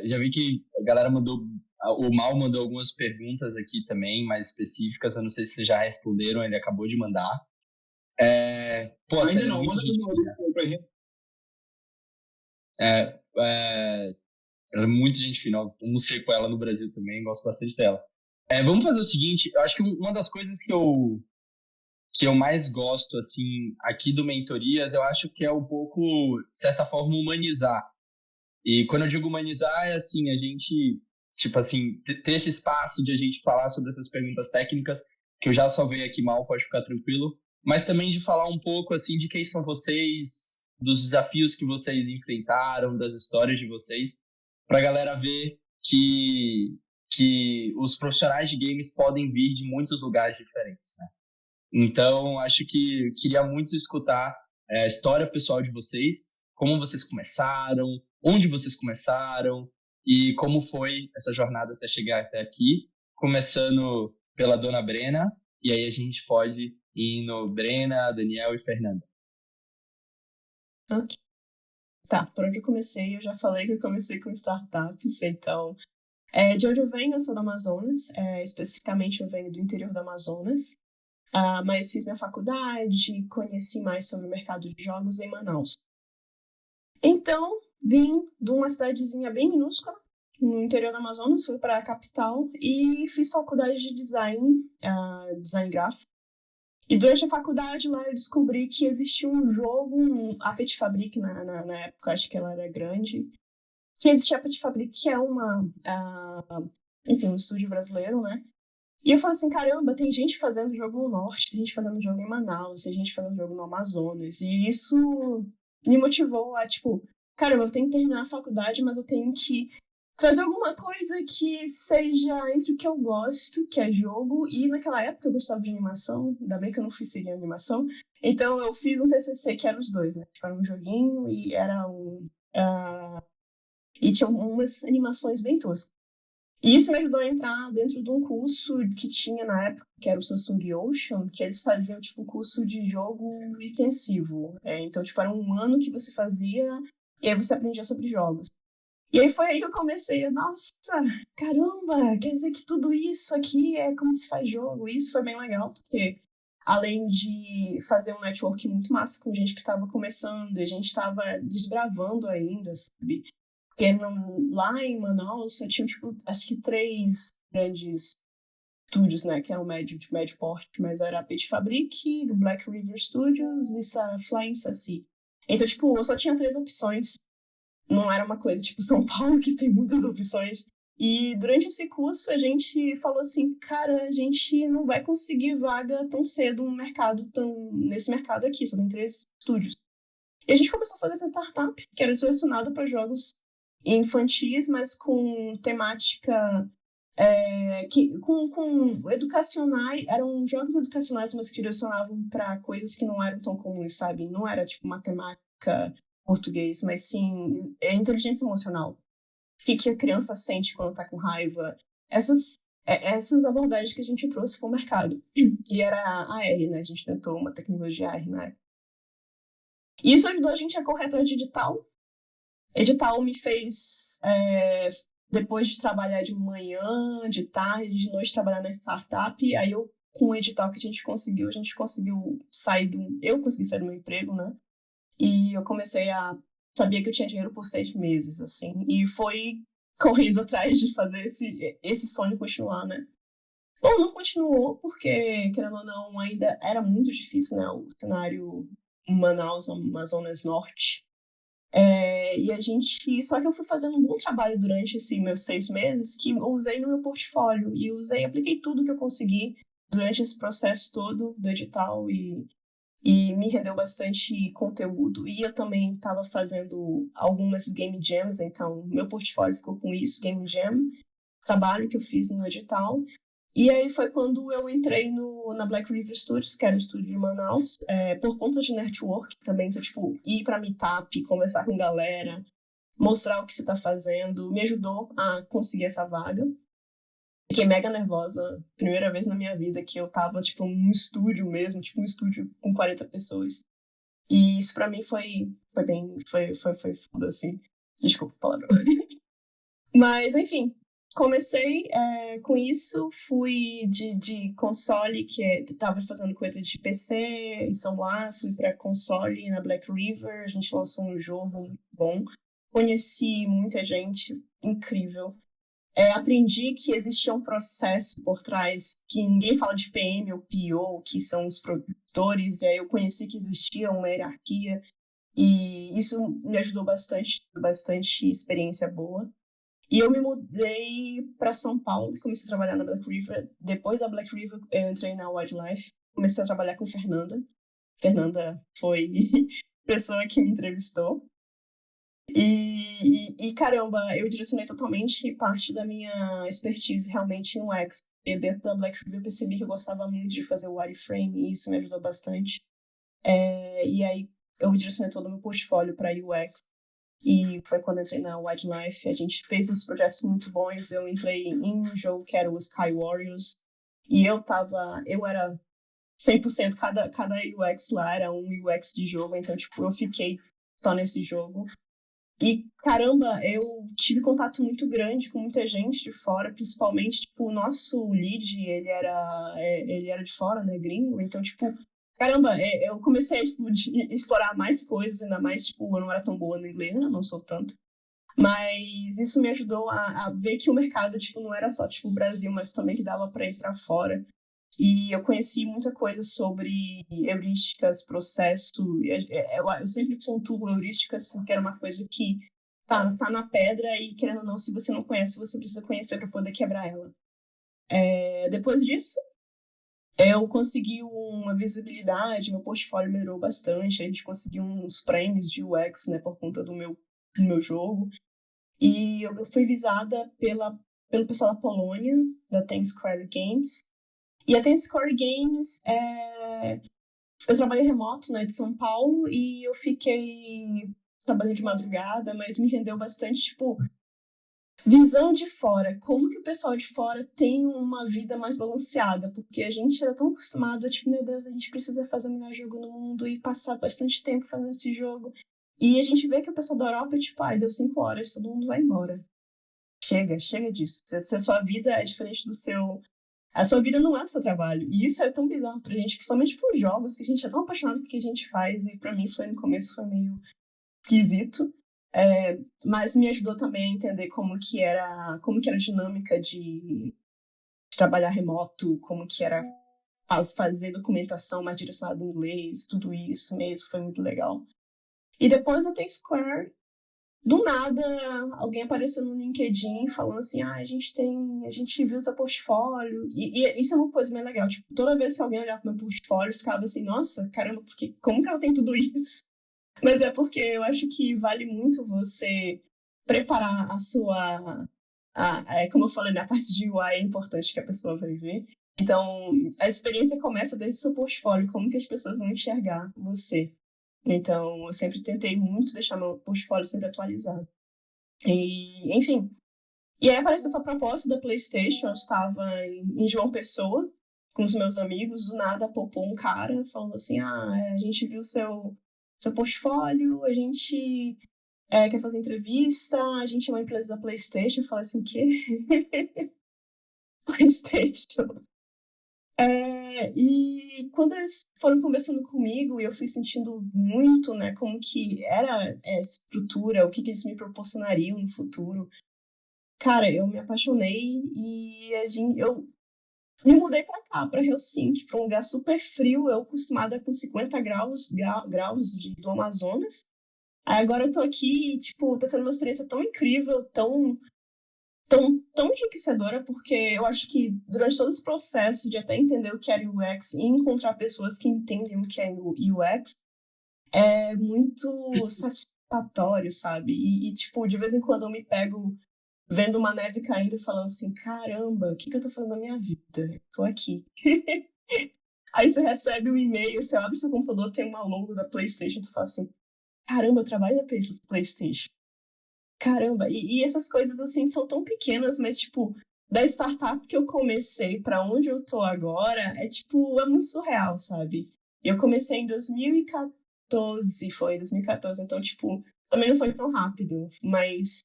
Já vi que a galera o Mal mandou algumas perguntas aqui também, mais específicas. Eu não sei se vocês já responderam, ele acabou de mandar. Ainda não, manda pra gente. Ela é muito gente fina. Eu almocei com ela no Brasil também, gosto bastante dela. Vamos fazer o seguinte, eu acho que uma das coisas que eu mais gosto, assim, aqui do Mentorias, eu acho que é um pouco, de certa forma, humanizar. E quando eu digo humanizar, é assim, a gente, tipo assim, ter esse espaço de a gente falar sobre essas perguntas técnicas, que eu já salvei aqui Mal, pode ficar tranquilo, mas também de falar um pouco, assim, de quem são vocês, dos desafios que vocês enfrentaram, das histórias de vocês, pra galera ver que os profissionais de games podem vir de muitos lugares diferentes, né? Então, acho que queria muito escutar a história pessoal de vocês, como vocês começaram, onde vocês começaram e como foi essa jornada até chegar até aqui, começando pela Dona Brena, e aí a gente pode ir no Brena, Daniel e Fernanda. Ok. Tá, por onde eu comecei, eu já falei que eu comecei com startups, então... de onde eu venho, eu sou do Amazonas, especificamente eu venho do interior do Amazonas, mas fiz minha faculdade, conheci mais sobre o mercado de jogos em Manaus. Então, vim de uma cidadezinha bem minúscula, no interior do Amazonas, fui para a capital e fiz faculdade de design gráfico. E durante a faculdade lá eu descobri que existia um jogo, a Petit Fabrique, na época, acho que ela era grande, que existia a Petit Fabrique, que é um estúdio brasileiro, né? E eu falei assim, caramba, tem gente fazendo jogo no Norte, tem gente fazendo jogo em Manaus, tem gente fazendo jogo no Amazonas. E isso me motivou a, tipo, caramba, eu tenho que terminar a faculdade, mas eu tenho que trazer alguma coisa que seja entre o que eu gosto, que é jogo. E naquela época eu gostava de animação, ainda bem que eu não fui seguir animação. Então eu fiz um TCC que era os dois, né? Era um joguinho e era e tinha umas animações bem toscas. E isso me ajudou a entrar dentro de um curso que tinha na época, que era o Samsung Ocean, que eles faziam, tipo, curso de jogo intensivo. Então, tipo, era um ano que você fazia e aí você aprendia sobre jogos. E aí foi aí que eu comecei, nossa, caramba, quer dizer que tudo isso aqui é como se faz jogo. E isso foi bem legal, porque além de fazer um network muito massa com gente que estava começando, e a gente estava desbravando ainda, sabe? Porque lá em Manaus só tinha, tipo, acho que 3 grandes estúdios, né? Que eram de médio porte, mas era a Petit Fabrique, o Black River Studios e a Flying Sassy. Então, tipo, eu só tinha 3 opções. Não era uma coisa tipo São Paulo, que tem muitas opções. E durante esse curso a gente falou assim, cara, a gente não vai conseguir vaga tão cedo nesse mercado aqui, só tem 3 estúdios. E a gente começou a fazer essa startup, que era direcionada para jogos infantis, mas com temática com educacionais, eram jogos educacionais, mas que direcionavam para coisas que não eram tão comuns, sabe? Não era tipo matemática, português, mas sim inteligência emocional. O que a criança sente quando tá com raiva? Essas abordagens que a gente trouxe para o mercado. E era a R, né? A gente tentou uma tecnologia R, né? E isso ajudou a gente a correr atrás de edital. Edital me fez, depois de trabalhar de manhã, de tarde, de noite, trabalhar na startup. Aí com o edital que a gente conseguiu sair eu consegui sair do meu emprego, né? E eu sabia que eu tinha dinheiro por 6 meses, assim. E foi correndo atrás de fazer esse sonho continuar, né? Bom, não continuou, porque, querendo ou não, ainda era muito difícil, né? O cenário Manaus, Amazonas Norte. Só que eu fui fazendo um bom trabalho durante esses meus 6 meses, que eu usei no meu portfólio. E apliquei tudo que eu consegui durante esse processo todo do edital e me rendeu bastante conteúdo. E eu também estava fazendo algumas game jams, então meu portfólio ficou com isso, game jam, trabalho que eu fiz no edital. E aí foi quando eu entrei na Black River Studios, que era o estúdio de Manaus, por conta de network também, então, tipo, ir pra meetup, conversar com galera, mostrar o que você tá fazendo, me ajudou a conseguir essa vaga. Fiquei mega nervosa, primeira vez na minha vida que eu tava, tipo, num estúdio mesmo, tipo, um estúdio com 40 pessoas. E isso pra mim foi foda, assim. Desculpa a palavra. Mas, enfim, comecei com isso, fui de console, que tava fazendo coisa de PC e celular, fui pra console na Black River, a gente lançou um jogo bom, conheci muita gente incrível. Aprendi que existia um processo por trás, que ninguém fala de PM ou PO, que são os produtores, e aí eu conheci que existia uma hierarquia, e isso me ajudou bastante experiência boa. E eu me mudei para São Paulo, comecei a trabalhar na Black River. Depois da Black River, eu entrei na Wildlife, comecei a trabalhar com Fernanda. Fernanda foi a pessoa que me entrevistou. E caramba, eu direcionei totalmente parte da minha expertise realmente em UX. E dentro da Black River eu percebi que eu gostava muito de fazer o wireframe, e isso me ajudou bastante. E aí eu direcionei todo o meu portfólio para UX. E foi quando eu entrei na Wildlife, a gente fez uns projetos muito bons. Eu entrei em um jogo que era o Sky Warriors, e eu era 100%, cada UX lá era um UX de jogo, então, tipo, eu fiquei só nesse jogo. E, caramba, eu tive contato muito grande com muita gente de fora, principalmente, tipo, o nosso lead, ele era de fora, né, gringo, então, tipo, caramba, eu comecei a explorar mais coisas, ainda mais, tipo, eu não era tão boa no inglês, né, não sou tanto, mas isso me ajudou a ver que o mercado, tipo, não era só, tipo, o Brasil, mas também que dava para ir para fora. E eu conheci muita coisa sobre heurísticas, processo. Eu sempre pontuo heurísticas porque era uma coisa que tá na pedra e, querendo ou não, se você não conhece, você precisa conhecer para poder quebrar ela. Depois disso, eu consegui uma visibilidade, meu portfólio melhorou bastante, a gente conseguiu uns prêmios de UX, né, por conta do meu jogo. E eu fui visada pelo pessoal da Polônia, da Ten Square Games. E a Ten Square Games, eu trabalhei remoto, né, de São Paulo, e eu fiquei trabalhando de madrugada, mas me rendeu bastante, tipo, visão de fora. Como que o pessoal de fora tem uma vida mais balanceada? Porque a gente era tão acostumado a, tipo, meu Deus, a gente precisa fazer o melhor jogo no mundo e passar bastante tempo fazendo esse jogo. E a gente vê que o pessoal da Europa, tipo, deu 5 horas, todo mundo vai embora. Chega disso. Se a sua vida é diferente do seu... A sua vida não é o seu trabalho. E isso é tão bizarro pra gente, principalmente pros jogos, que a gente é tão apaixonado pelo que a gente faz. E pra mim, no começo, foi meio esquisito. Mas me ajudou também a entender como que era a dinâmica de trabalhar remoto, como que era fazer documentação mais direcionada em inglês, tudo isso mesmo, foi muito legal. E depois eu tenho Square. Do nada, alguém apareceu no LinkedIn falando assim, a gente viu seu portfólio. E isso é uma coisa bem legal. Tipo, toda vez que alguém olhava pro meu portfólio, ficava assim, nossa, caramba, como que ela tem tudo isso? Mas é porque eu acho que vale muito você preparar a sua... como eu falei, na parte de UI é importante que a pessoa vai ver. Então, a experiência começa desde o seu portfólio, como que as pessoas vão enxergar você. Então, eu sempre tentei muito deixar meu portfólio sempre atualizado. E, enfim. E aí apareceu essa proposta da PlayStation, eu estava em João Pessoa, com os meus amigos, do nada popou um cara falando assim, a gente viu seu portfólio, a gente quer fazer entrevista, a gente é uma empresa da PlayStation. Eu falei assim, quê? PlayStation? E quando eles foram conversando comigo, e eu fui sentindo muito, né, como que era essa estrutura, o que eles me proporcionariam no futuro. Cara, eu me apaixonei e eu me mudei pra cá, pra Helsinki, pra um lugar super frio, eu acostumada com 50 graus do Amazonas. Aí agora eu tô aqui e, tipo, tá sendo uma experiência tão incrível, tão enriquecedora, porque eu acho que durante todo esse processo de até entender o que era UX e encontrar pessoas que entendem o que é UX, é muito satisfatório, sabe? E tipo, de vez em quando eu me pego vendo uma neve caindo e falando assim, caramba, o que eu tô fazendo na minha vida? Tô aqui. Aí você recebe um e-mail, você abre seu computador, tem uma logo da PlayStation, tu fala assim, caramba, eu trabalho na PlayStation. Caramba, e essas coisas assim são tão pequenas, mas tipo, da startup que eu comecei pra onde eu tô agora, é muito surreal, sabe? Eu comecei em 2014, foi 2014, então tipo, também não foi tão rápido, mas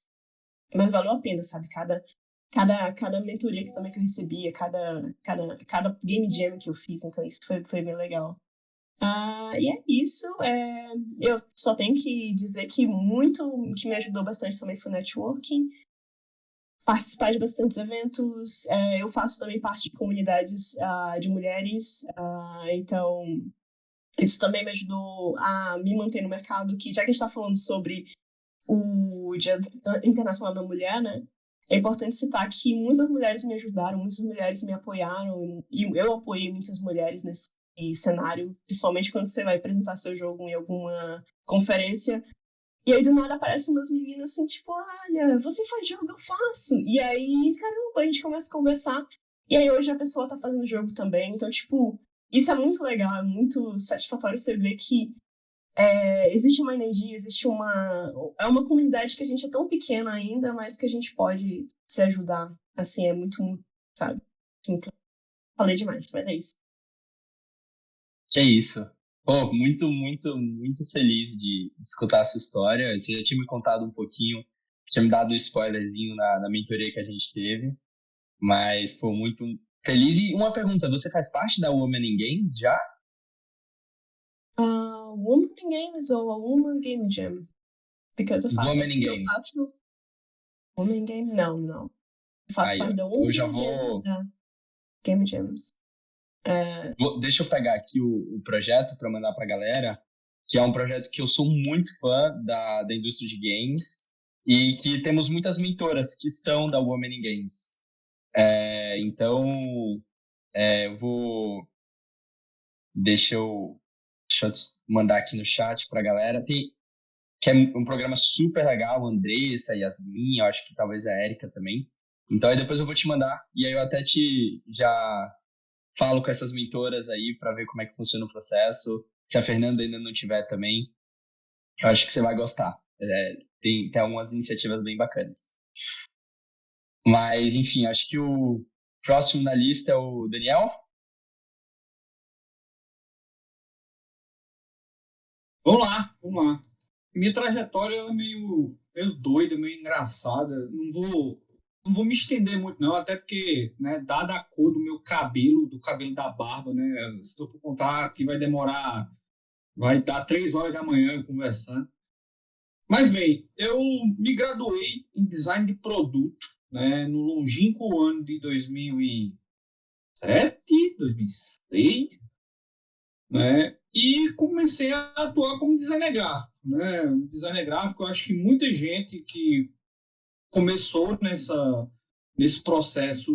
valeu a pena, sabe? Cada mentoria que também que eu recebia, cada game jam que eu fiz, então isso foi bem legal. E é isso. Eu só tenho que dizer que muito que me ajudou bastante também foi networking, participar de bastantes eventos. Eu faço também parte de comunidades de mulheres, então isso também me ajudou a me manter no mercado, que já que a gente está falando sobre o Dia Internacional da Mulher, né? É importante citar que muitas mulheres me ajudaram, muitas mulheres me apoiaram, e eu apoiei muitas mulheres nesse cenário, principalmente quando você vai apresentar seu jogo em alguma conferência. E aí, do nada, aparecem umas meninas assim, tipo, olha, você faz jogo, eu faço. E aí, caramba, a gente começa a conversar. E aí, hoje a pessoa tá fazendo jogo também. Então, tipo, isso é muito legal, é muito satisfatório você ver que existe uma energia, é uma comunidade que a gente é tão pequena ainda, mas que a gente pode se ajudar. Assim, é muito, sabe? Então, falei demais, mas é isso. Que é isso. Pô, muito, muito, muito feliz de escutar a sua história. Você já tinha me contado um pouquinho, tinha me dado um spoilerzinho na mentoria que a gente teve, mas, pô, muito feliz. E uma pergunta, você faz parte da Women in Games já? Woman in Games ou a Woman Game Jam? Because Women in eu Games. faço Woman in Game? Não. Eu faço Aí, parte da ó, Woman eu já in vou... Games, da Game Jams. Deixa eu pegar aqui o projeto para mandar para a galera, que é um projeto que eu sou muito fã da indústria de games e que temos muitas mentoras que são da Women in Games. Então, eu vou... Deixa eu mandar aqui no chat para a galera. Que é um programa super legal, a Andressa, a Yasmin, eu acho que talvez a Erika também. Então aí depois eu vou te mandar, e aí eu até já falo com essas mentoras aí para ver como é que funciona o processo. Se a Fernanda ainda não tiver também, eu acho que você vai gostar. Tem algumas iniciativas bem bacanas. Mas, enfim, acho que o próximo na lista é o Daniel. Vamos lá. Minha trajetória ela é meio doida, meio engraçada. Não vou me estender muito, não, até porque, né, dada a cor do meu cabelo, do cabelo da barba, né, se eu for contar aqui vai dar 3 horas da manhã conversando. Mas bem, eu me graduei em design de produto, né, no longínquo ano de 2007, 2006, né, e comecei a atuar como designer gráfico, né, designer gráfico. Eu acho que muita gente que começou nesse processo,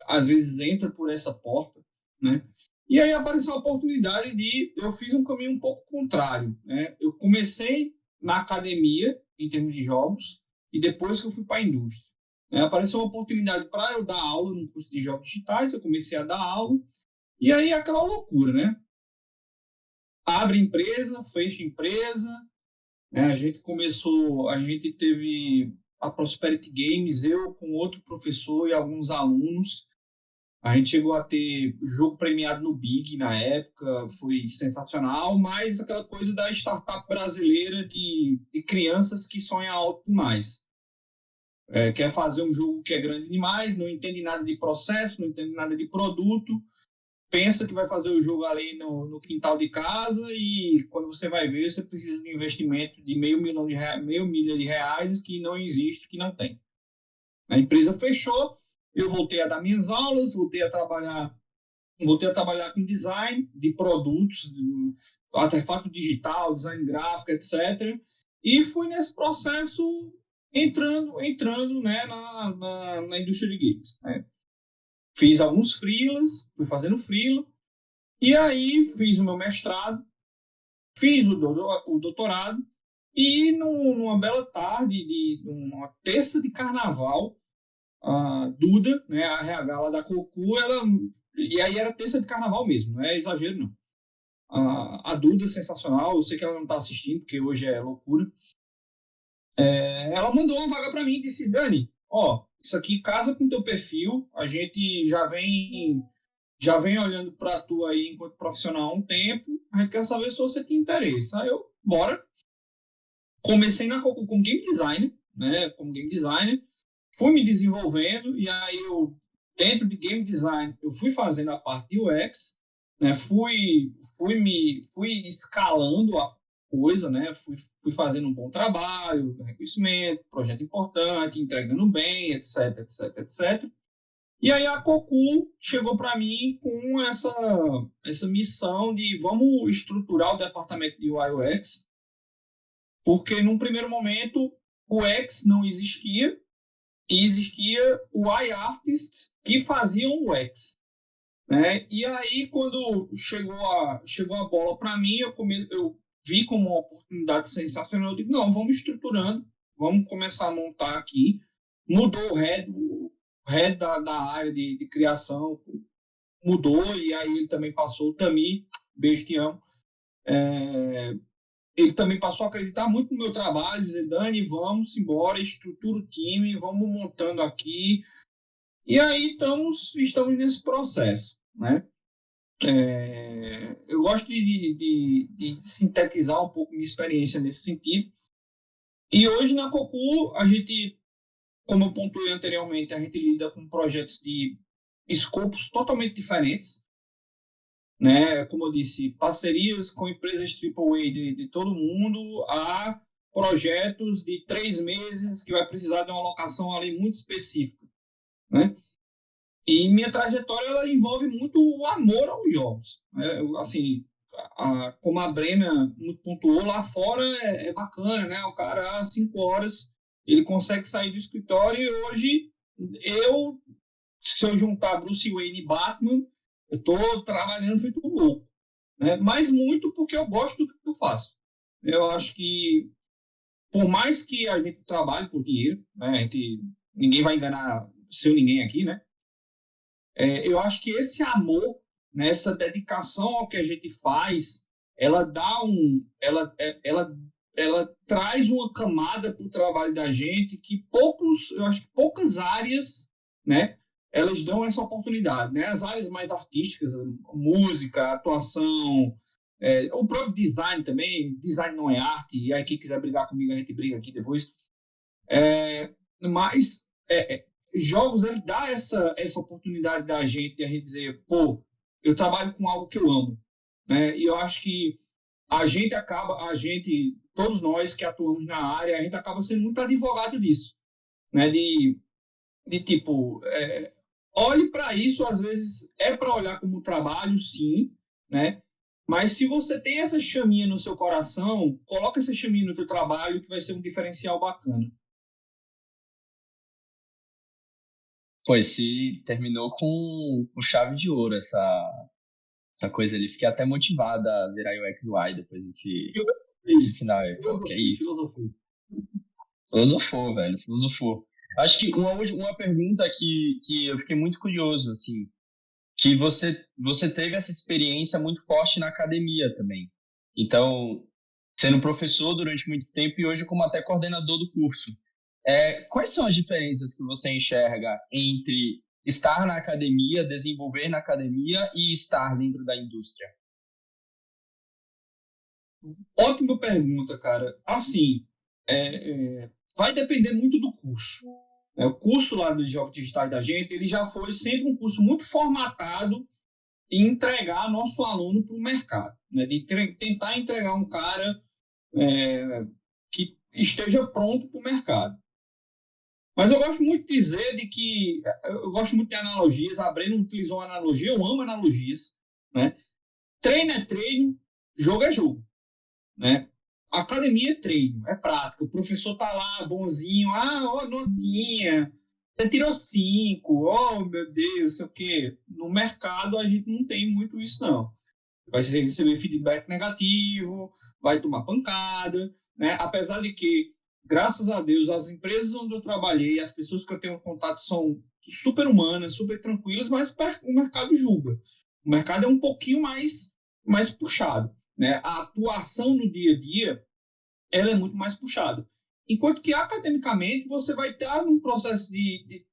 às vezes entra por essa porta, né? E aí apareceu a oportunidade eu fiz um caminho um pouco contrário, né? Eu comecei na academia, em termos de jogos, e depois que eu fui para a indústria. Apareceu uma oportunidade para eu dar aula no curso de jogos digitais, eu comecei a dar aula, e aí aquela loucura, né? Abre empresa, fecha empresa, né? A gente teve a Prosperity Games, eu com outro professor e alguns alunos. A gente chegou a ter jogo premiado no Big na época, foi sensacional, mas aquela coisa da startup brasileira de crianças que sonham alto demais. Quer fazer um jogo que é grande demais, não entende nada de processo, não entende nada de produto, pensa que vai fazer o jogo ali no quintal de casa e quando você vai ver, você precisa de um investimento de meio milha de reais que não existe, que não tem. A empresa fechou, eu voltei a dar minhas aulas, voltei a trabalhar com design de produtos, artefato digital, design gráfico, etc. E fui nesse processo entrando né, na indústria de games. Né? Fiz alguns freelas, fui fazendo freela, e aí fiz o meu mestrado, fiz o doutorado, e numa bela tarde, numa terça de carnaval, a Duda, né, a RH lá da Cocu, e aí era terça de carnaval mesmo, não é exagero não. A Duda, sensacional, eu sei que ela não está assistindo, porque hoje é loucura. Ela mandou uma vaga para mim e disse, Dani, isso aqui casa com teu perfil, a gente já vem olhando para tu aí enquanto profissional há um tempo, a gente quer saber se você tem interesse. Aí eu, bora. Comecei na Cocu como game designer, né, fui me desenvolvendo e aí dentro de game design, eu fui fazendo a parte de UX, né, fui escalando a coisa, né, fui fazendo um bom trabalho, reconhecimento, projeto importante, entregando bem, etc, etc, etc. E aí a Cocu chegou para mim com essa missão de vamos estruturar o departamento de UI UX, porque num primeiro momento o UX não existia, e existia o iArtist que faziam o UX. Né? E aí, quando chegou a bola para mim, eu vi como uma oportunidade sensacional. Eu digo, não, vamos estruturando, vamos começar a montar aqui. Mudou o head da área de criação, mudou, e aí ele também passou, o Tami, beijo, te amo. Ele também passou a acreditar muito no meu trabalho, dizer, Dani, vamos embora, estrutura o time, vamos montando aqui. E aí estamos nesse processo, né? Eu gosto de sintetizar um pouco minha experiência nesse sentido. E hoje na Cocu, a gente, como eu pontuei anteriormente, a gente lida com projetos de escopos totalmente diferentes. Né? Como eu disse, parcerias com empresas AAA de todo mundo, a projetos de 3 meses que vai precisar de uma locação ali muito específica. Né? E minha trajetória ela envolve muito o amor aos jogos. Né? Assim, como a Brena pontuou, lá fora é bacana, né? O cara, às 5 horas, ele consegue sair do escritório e hoje, se eu juntar Bruce Wayne e Batman, eu estou trabalhando feito louco. Né? Mas muito porque eu gosto do que eu faço. Eu acho que, por mais que a gente trabalhe por dinheiro, né? Ninguém vai enganar seu ninguém aqui, né? Eu acho que esse amor, né, essa dedicação ao que a gente faz, ela traz uma camada para o trabalho da gente que eu acho que poucas áreas, né, elas dão essa oportunidade, né? As áreas mais artísticas, música, atuação, o próprio design também, design não é arte, e aí quem quiser brigar comigo, a gente briga aqui depois. Mas jogos, ele dá essa oportunidade da gente, a gente dizer, pô, eu trabalho com algo que eu amo, né? E eu acho que todos nós que atuamos na área, a gente acaba sendo muito advogado disso, né? De tipo, olhe para isso, às vezes é para olhar como trabalho, sim, né? Mas se você tem essa chaminha no seu coração, coloca essa chaminha no teu trabalho que vai ser um diferencial bacana. Pô, esse terminou com chave de ouro, essa coisa ali. Fiquei até motivado a virar UX UI depois desse final aí. Pô, que é isso. Filosofou, velho, filosofou. Acho que uma pergunta que eu fiquei muito curioso, assim, que você teve essa experiência muito forte na academia também. Então, sendo professor durante muito tempo e hoje como até coordenador do curso. Quais são as diferenças que você enxerga entre estar na academia, desenvolver na academia e estar dentro da indústria? Ótima pergunta, cara. Assim, vai depender muito do curso. O curso lá de jogos digitais da gente, ele já foi sempre um curso muito formatado em entregar nosso aluno para o mercado, né? De tentar entregar um cara que esteja pronto para o mercado. Mas eu gosto muito de dizer eu gosto muito de analogias. A Breno utilizou uma analogia, eu amo analogias, né? Treino é treino, jogo é jogo, né? Academia é treino, é prática. O professor tá lá, bonzinho, ó, notinha, você tirou 5, oh, meu Deus, sei o quê. No mercado a gente não tem muito isso, não. Vai receber feedback negativo, vai tomar pancada, né? Apesar de que, graças a Deus, as empresas onde eu trabalhei, as pessoas que eu tenho contato são super humanas, super tranquilas, mas o mercado julga. O mercado é um pouquinho mais puxado, né? A atuação no dia a dia, ela é muito mais puxada. Enquanto que, academicamente, você vai estar num processo de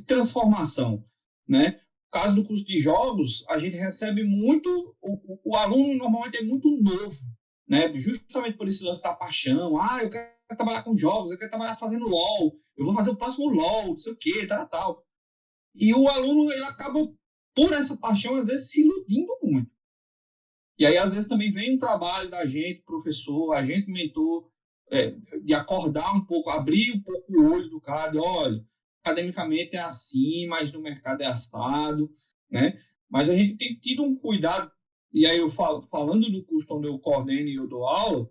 transformação, né? No caso do curso de jogos, a gente recebe muito, o aluno normalmente é muito novo, né? Justamente por esse lance da paixão. Eu quero trabalhar com jogos, eu quero trabalhar fazendo LOL, eu vou fazer o próximo LOL, não sei o quê, tal. E o aluno, ele acaba, por essa paixão, às vezes se iludindo muito. E aí, às vezes, também vem um trabalho da gente, professor, a gente, mentor, de acordar um pouco, abrir um pouco o olho do cara, de, olha, academicamente é assim, mas no mercado é assado, né? Mas a gente tem tido um cuidado, e aí eu falando do curso onde eu coordeno e eu dou aula,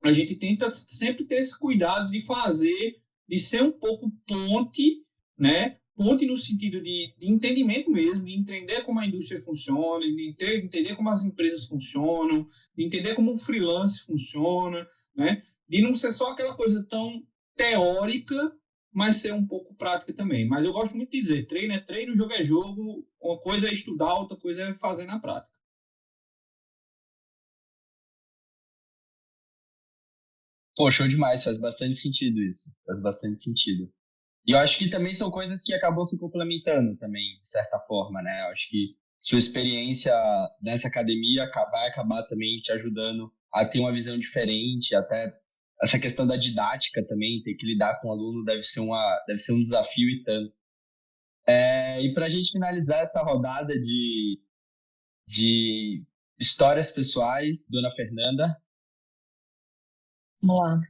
a gente tenta sempre ter esse cuidado de ser um pouco ponte, né? Ponte no sentido de entendimento mesmo, de entender como a indústria funciona, de entender como as empresas funcionam, de entender como o freelance funciona, né? De não ser só aquela coisa tão teórica, mas ser um pouco prática também. Mas eu gosto muito de dizer, treino é treino, jogo é jogo, uma coisa é estudar, outra coisa é fazer na prática. Pô, show demais, faz bastante sentido isso. Faz bastante sentido. E eu acho que também são coisas que acabam se complementando também, de certa forma, né? Eu acho que sua experiência nessa academia vai acabar também te ajudando a ter uma visão diferente, até essa questão da didática também, ter que lidar com o aluno deve ser um desafio e tanto. E para a gente finalizar essa rodada de histórias pessoais, Dona Fernanda. Vamos lá.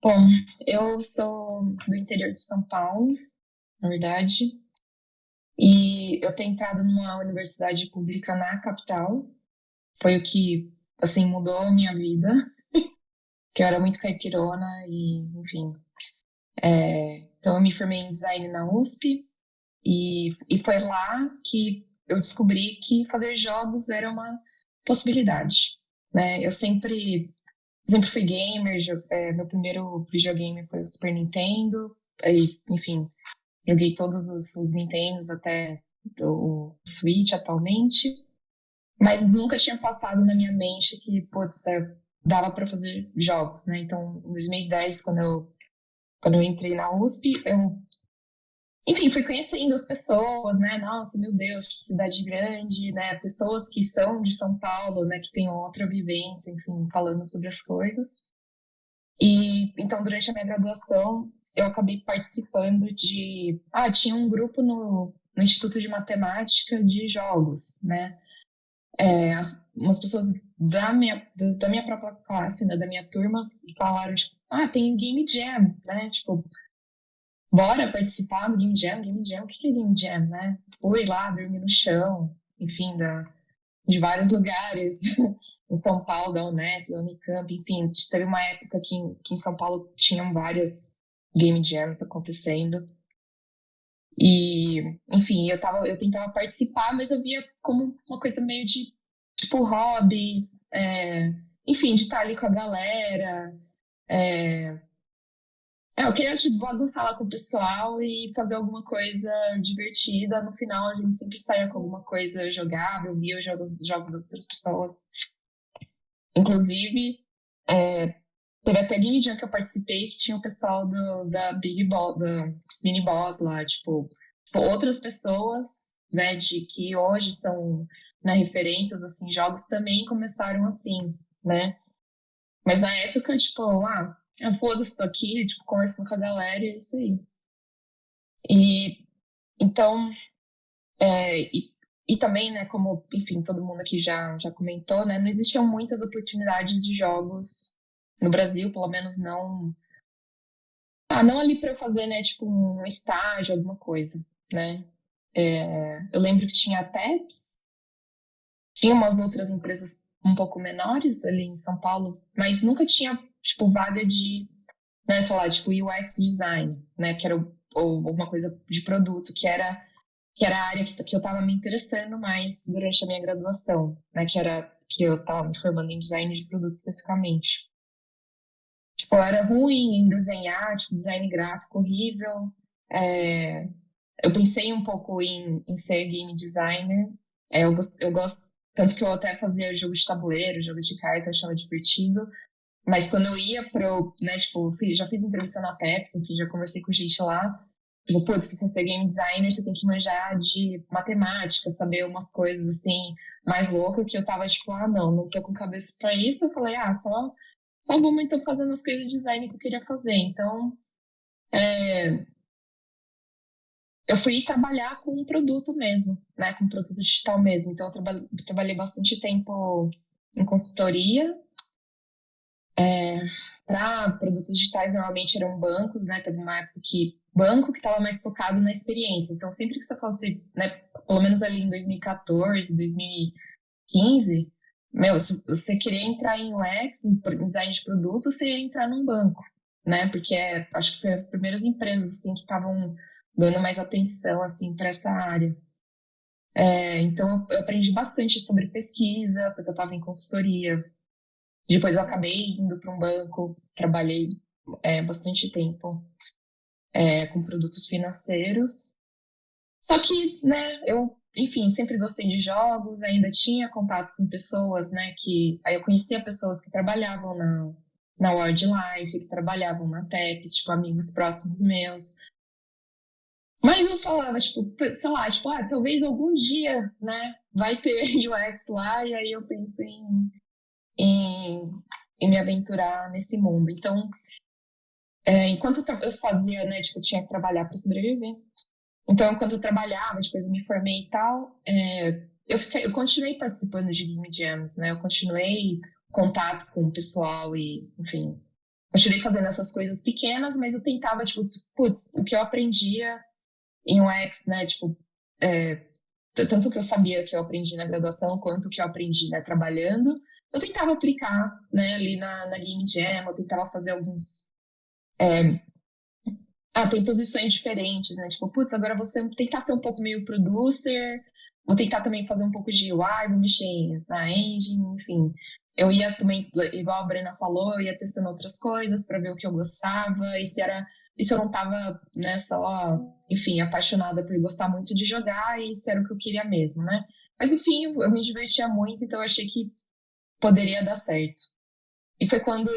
Bom, eu sou do interior de São Paulo, na verdade, e eu tenho entrado numa universidade pública na capital. Foi o que, assim, mudou a minha vida, que eu era muito caipirona e, enfim. Então, eu me formei em design na USP e foi lá que eu descobri que fazer jogos era uma possibilidade, né? Eu sempre fui gamer, meu primeiro videogame foi o Super Nintendo, aí, enfim, joguei todos os Nintendos até o Switch atualmente, mas nunca tinha passado na minha mente que, putz, dava para fazer jogos, né? Então, em 2010, quando eu entrei na USP, enfim, fui conhecendo as pessoas, né? Nossa, meu Deus, cidade grande, né? Pessoas que são de São Paulo, né? Que têm outra vivência, enfim, falando sobre as coisas. E então, durante a minha graduação, eu acabei participando tinha um grupo no Instituto de Matemática de Jogos, né? Umas pessoas da minha própria classe, né, da minha turma, falaram, tipo, tem Game Jam, né? Tipo, bora participar do Game Jam. Game Jam, o que é Game Jam, né? Fui lá, dormi no chão, enfim, de vários lugares, em São Paulo, da Unesp, da Unicamp, enfim, teve uma época que em São Paulo tinham várias Game Jams acontecendo. E, enfim, eu tentava participar, mas eu via como uma coisa meio de, tipo, hobby, enfim, de estar ali com a galera, Eu queria, tipo, bagunçar lá com o pessoal e fazer alguma coisa divertida. No final, a gente sempre saía com alguma coisa jogável, via os jogos das outras pessoas. Inclusive, teve até Game Jam que eu participei, que tinha o pessoal da Big Boss, da Mini Boss lá, tipo, outras pessoas, né, de que hoje são, né, referências, assim, jogos também começaram assim, né? Mas na época, tipo, foda-se, tô aqui, tipo, conversando com a galera e é isso aí. E, então, e também, né, como, enfim, todo mundo aqui já comentou, né, não existiam muitas oportunidades de jogos no Brasil, pelo menos não... não ali pra eu fazer, né, tipo, um estágio, alguma coisa, né. Eu lembro que tinha a TEPS, tinha umas outras empresas um pouco menores ali em São Paulo, mas nunca tinha, tipo, vaga de, né, sei lá, tipo, UX design, né, que era ou alguma coisa de produto, que era a área que eu estava me interessando mais durante a minha graduação, né, que eu estava me formando em design de produto especificamente. Tipo, eu era ruim em desenhar, tipo, design gráfico horrível. Eu pensei um pouco em ser game designer. Eu gosto, tanto que eu até fazia jogo de tabuleiro, jogo de carta, eu achava divertido. Mas quando eu ia né, tipo, já fiz entrevista na Pepsi, enfim, já conversei com gente lá. Tipo, putz, que você ser game designer, você tem que manjar de matemática, saber umas coisas, assim, mais loucas, que eu tava, tipo, não tô com cabeça pra isso. Eu falei, só vou então fazendo as coisas de design que eu queria fazer. Então, eu fui trabalhar com um produto mesmo, né, com um produto digital mesmo. Então, eu trabalhei bastante tempo em consultoria. Para produtos digitais, normalmente eram bancos, né? Teve uma época que banco que estava mais focado na experiência. Então, sempre que você fosse, né, pelo menos ali em 2014, 2015, se você queria entrar em UX, em design de produto, você ia entrar num banco, né? Porque acho que foram as primeiras empresas assim que estavam dando mais atenção assim para essa área. Então, eu aprendi bastante sobre pesquisa, porque eu estava em consultoria. Depois eu acabei indo para um banco, trabalhei bastante tempo com produtos financeiros. Só que, né, eu, enfim, sempre gostei de jogos, ainda tinha contato com pessoas, né, aí eu conhecia pessoas que trabalhavam na Wildlife, que trabalhavam na TEPS, tipo, amigos próximos meus. Mas eu falava, tipo, sei lá, tipo, talvez algum dia, né, vai ter UX lá, e aí eu penso em me aventurar nesse mundo. Então, enquanto eu fazia, né, tipo, eu tinha que trabalhar para sobreviver. Então, quando eu trabalhava, depois eu me formei e tal, eu continuei participando de Game Jams, né? Eu continuei contato com o pessoal e, enfim, continuei fazendo essas coisas pequenas, mas eu tentava, tipo, putz, o que eu aprendia em UX, né, tipo, tanto que eu sabia que eu aprendi na graduação, quanto que eu aprendi, né, trabalhando, eu tentava aplicar, né, ali na Game Jam, eu tentava fazer alguns... tem posições diferentes, né, tipo, putz, agora você tentar ser um pouco meio producer, vou tentar também fazer um pouco de UI, vou mexer na engine, enfim. Eu ia também, igual a Brena falou, eu ia testando outras coisas para ver o que eu gostava, e se eu não tava, né, só, enfim, apaixonada por gostar muito de jogar, e se era o que eu queria mesmo, né. Mas, enfim, eu me divertia muito, então eu achei que poderia dar certo. E foi quando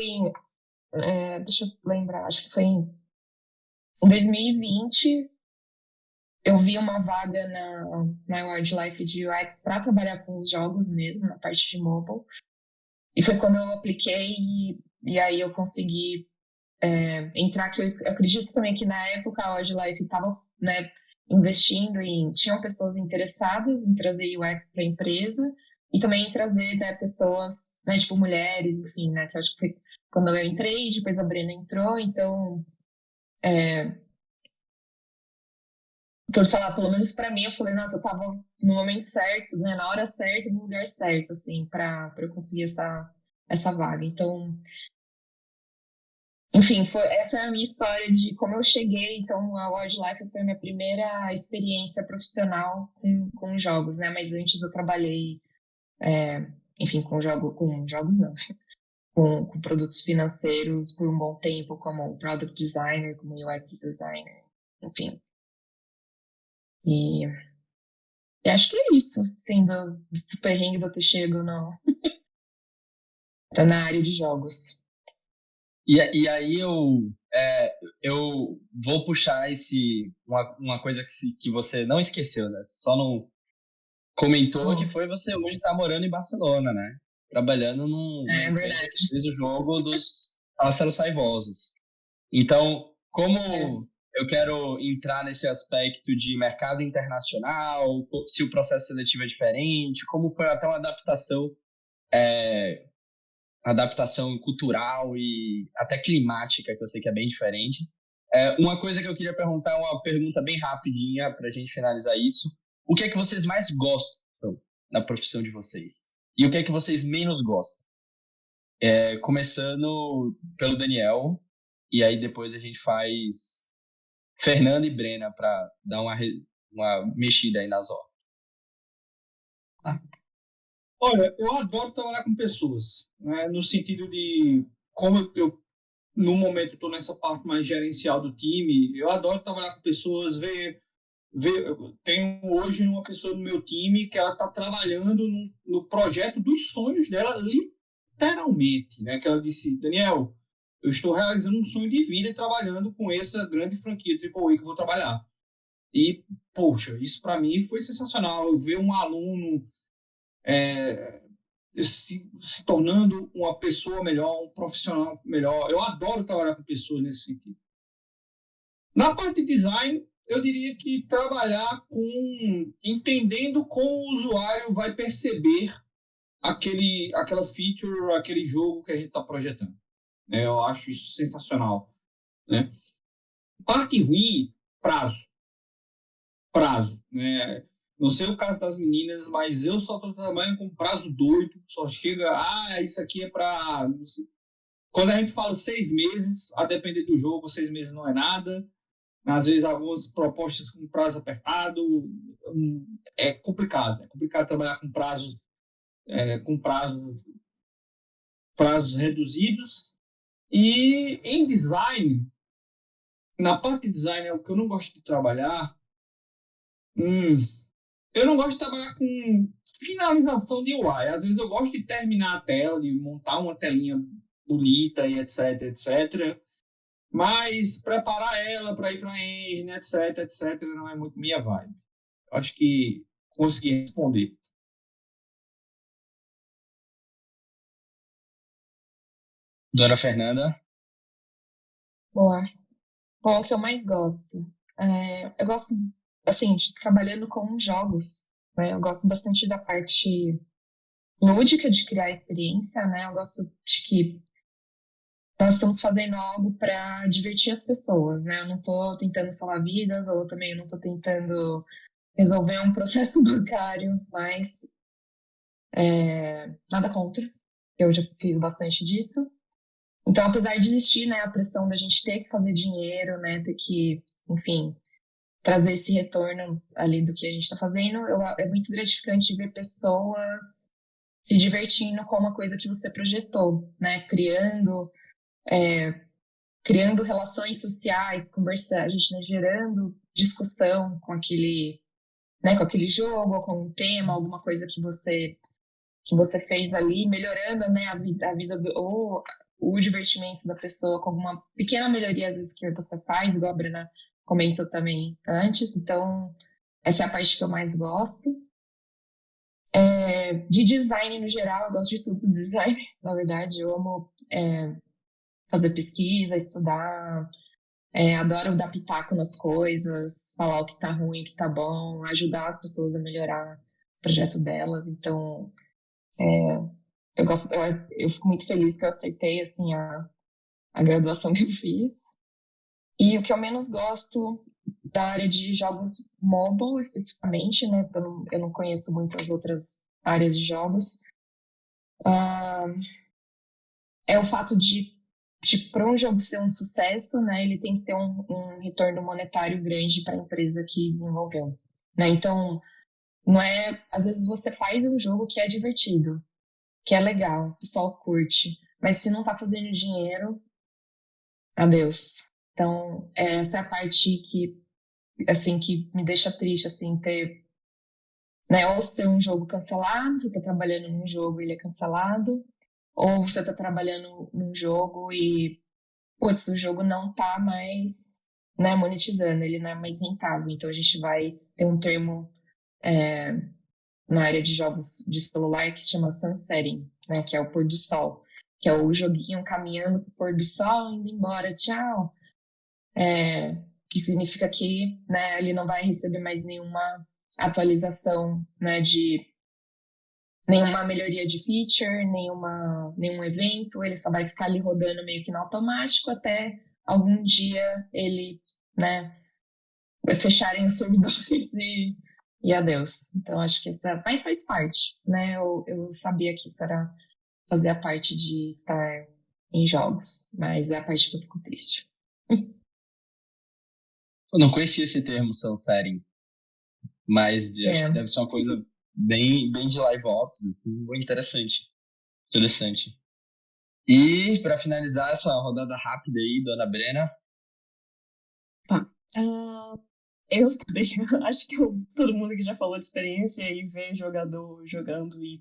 deixa eu lembrar, acho que foi em 2020, eu vi uma vaga na Wildlife de UX para trabalhar com os jogos mesmo, na parte de mobile. E foi quando eu apliquei e aí eu consegui entrar, que eu acredito também que na época a Wildlife estava, né, investindo tinham pessoas interessadas em trazer UX para a empresa e também em trazer, né, pessoas, né, tipo mulheres, enfim, né, que acho que foi quando eu entrei, depois a Brena entrou, então sei lá, pelo menos pra mim, eu falei, nossa, eu tava no momento certo, né, na hora certa, no lugar certo, assim, pra eu conseguir essa vaga. Então, enfim, essa é a minha história de como eu cheguei. Então, a Wildlife foi a minha primeira experiência profissional com jogos, né, mas antes eu trabalhei, enfim, com jogos não, com produtos financeiros por um bom tempo, como product designer, como UX designer, enfim. E acho que é isso, sendo do perrengue do ter chego tá na área de jogos. E aí eu vou puxar uma coisa que você não esqueceu, né? Só não comentou que foi você hoje tá morando em Barcelona, né? Trabalhando num Verdade. que fez o jogo dos Pássaros Raivosos. Então, como eu quero entrar nesse aspecto de mercado internacional, se o processo seletivo é diferente, como foi até uma adaptação cultural e até climática, que eu sei que é bem diferente. Uma coisa que eu queria perguntar, uma pergunta bem rapidinha para a gente finalizar isso. O que é que vocês mais gostam na profissão de vocês? E o que é que vocês menos gostam? Começando pelo Daniel, e aí depois a gente faz Fernanda e Brena para dar uma mexida aí nas horas. Olha, eu adoro trabalhar com pessoas, né? No sentido de, como eu no momento estou nessa parte mais gerencial do time, eu adoro trabalhar com pessoas, eu tenho hoje uma pessoa no meu time que ela está trabalhando no projeto dos sonhos dela, literalmente, né? Que ela disse, Daniel, eu estou realizando um sonho de vida trabalhando com essa grande franquia AAA que eu vou trabalhar. E, poxa, isso para mim foi sensacional. Eu ver um aluno se tornando uma pessoa melhor, um profissional melhor. Eu adoro trabalhar com pessoas nesse sentido. Na parte de design, eu diria que trabalhar entendendo como o usuário vai perceber aquela feature, aquele jogo que a gente está projetando. Eu acho isso sensacional. Né? Parte ruim, prazo. Né? Não sei o caso das meninas, mas eu só estou trabalhando com prazo doido. Só chega, isso aqui é para... Quando a gente fala 6 meses, a depender do jogo, 6 meses não é nada. Às vezes, algumas propostas com prazo apertado. É complicado. É complicado trabalhar com prazos reduzidos. E em design, na parte de design, é o que eu não gosto de trabalhar. Eu não gosto de trabalhar com finalização de UI. Às vezes eu gosto de terminar a tela, de montar uma telinha bonita e etc, etc. Mas preparar ela para ir para a engine, etc, etc, não é muito minha vibe. Acho que consegui responder. Dona Fernanda? Boa. Bom, o que eu mais gosto? Eu gosto, assim, de trabalhando com jogos, né? Eu gosto bastante da parte lúdica de criar experiência, né? Eu gosto de que nós estamos fazendo algo para divertir as pessoas, né? Eu não estou tentando salvar vidas, ou também eu não estou tentando resolver um processo bancário, mas nada contra. Eu já fiz bastante disso. Então, apesar de existir, né, a pressão da gente ter que fazer dinheiro, né, ter que, enfim, trazer esse retorno ali do que a gente está fazendo, é muito gratificante ver pessoas se divertindo com uma coisa que você projetou, né, criando relações sociais, conversar, a gente, né, gerando discussão com aquele jogo, ou com um tema, alguma coisa que você fez ali, melhorando, né, a vida o divertimento da pessoa com alguma pequena melhoria, às vezes, que você faz, igual a Bruna comentou também antes. Então, essa é a parte que eu mais gosto. De design, no geral, eu gosto de tudo do design, na verdade. Eu amo fazer pesquisa, estudar, adoro dar pitaco nas coisas, falar o que tá ruim, o que tá bom, ajudar as pessoas a melhorar o projeto delas. Então, eu fico muito feliz que eu acertei, assim, a graduação que eu fiz. E o que eu menos gosto da área de jogos mobile, especificamente, né? Eu não conheço muitas outras áreas de jogos. É o fato de para um jogo ser um sucesso, né? Ele tem que ter um retorno monetário grande para a empresa que desenvolveu, né? Então, não é... Às vezes você faz um jogo que é divertido, que é legal, o pessoal curte, mas se não tá fazendo dinheiro, adeus. Então, essa é a parte que, assim, que me deixa triste, assim, ter, né, ou você tem um jogo cancelado, você tá trabalhando num jogo e ele é cancelado, ou você tá trabalhando num jogo e, putz, o jogo não tá mais, né, monetizando, ele não é mais rentável. Então, a gente vai ter um termo na área de jogos de celular que se chama sunsetting, né, que é o pôr do sol, que é o joguinho caminhando pro pôr do sol, indo embora, tchau. Que significa que, né, ele não vai receber mais nenhuma atualização, né, de nenhuma melhoria de feature, nenhum evento, ele só vai ficar ali rodando meio que no automático até algum dia ele, né, fecharem os servidores e adeus. Então, acho que mas faz parte, né? Eu sabia que isso fazia parte de estar em jogos, mas é a parte que eu fico triste. Eu não conhecia esse termo sunsetting, mas acho que deve ser uma coisa bem de live ops, assim, muito interessante. Interessante. E, para finalizar essa rodada rápida aí, dona Brena. Eu também, acho que todo mundo que já falou de experiência e ver jogador jogando e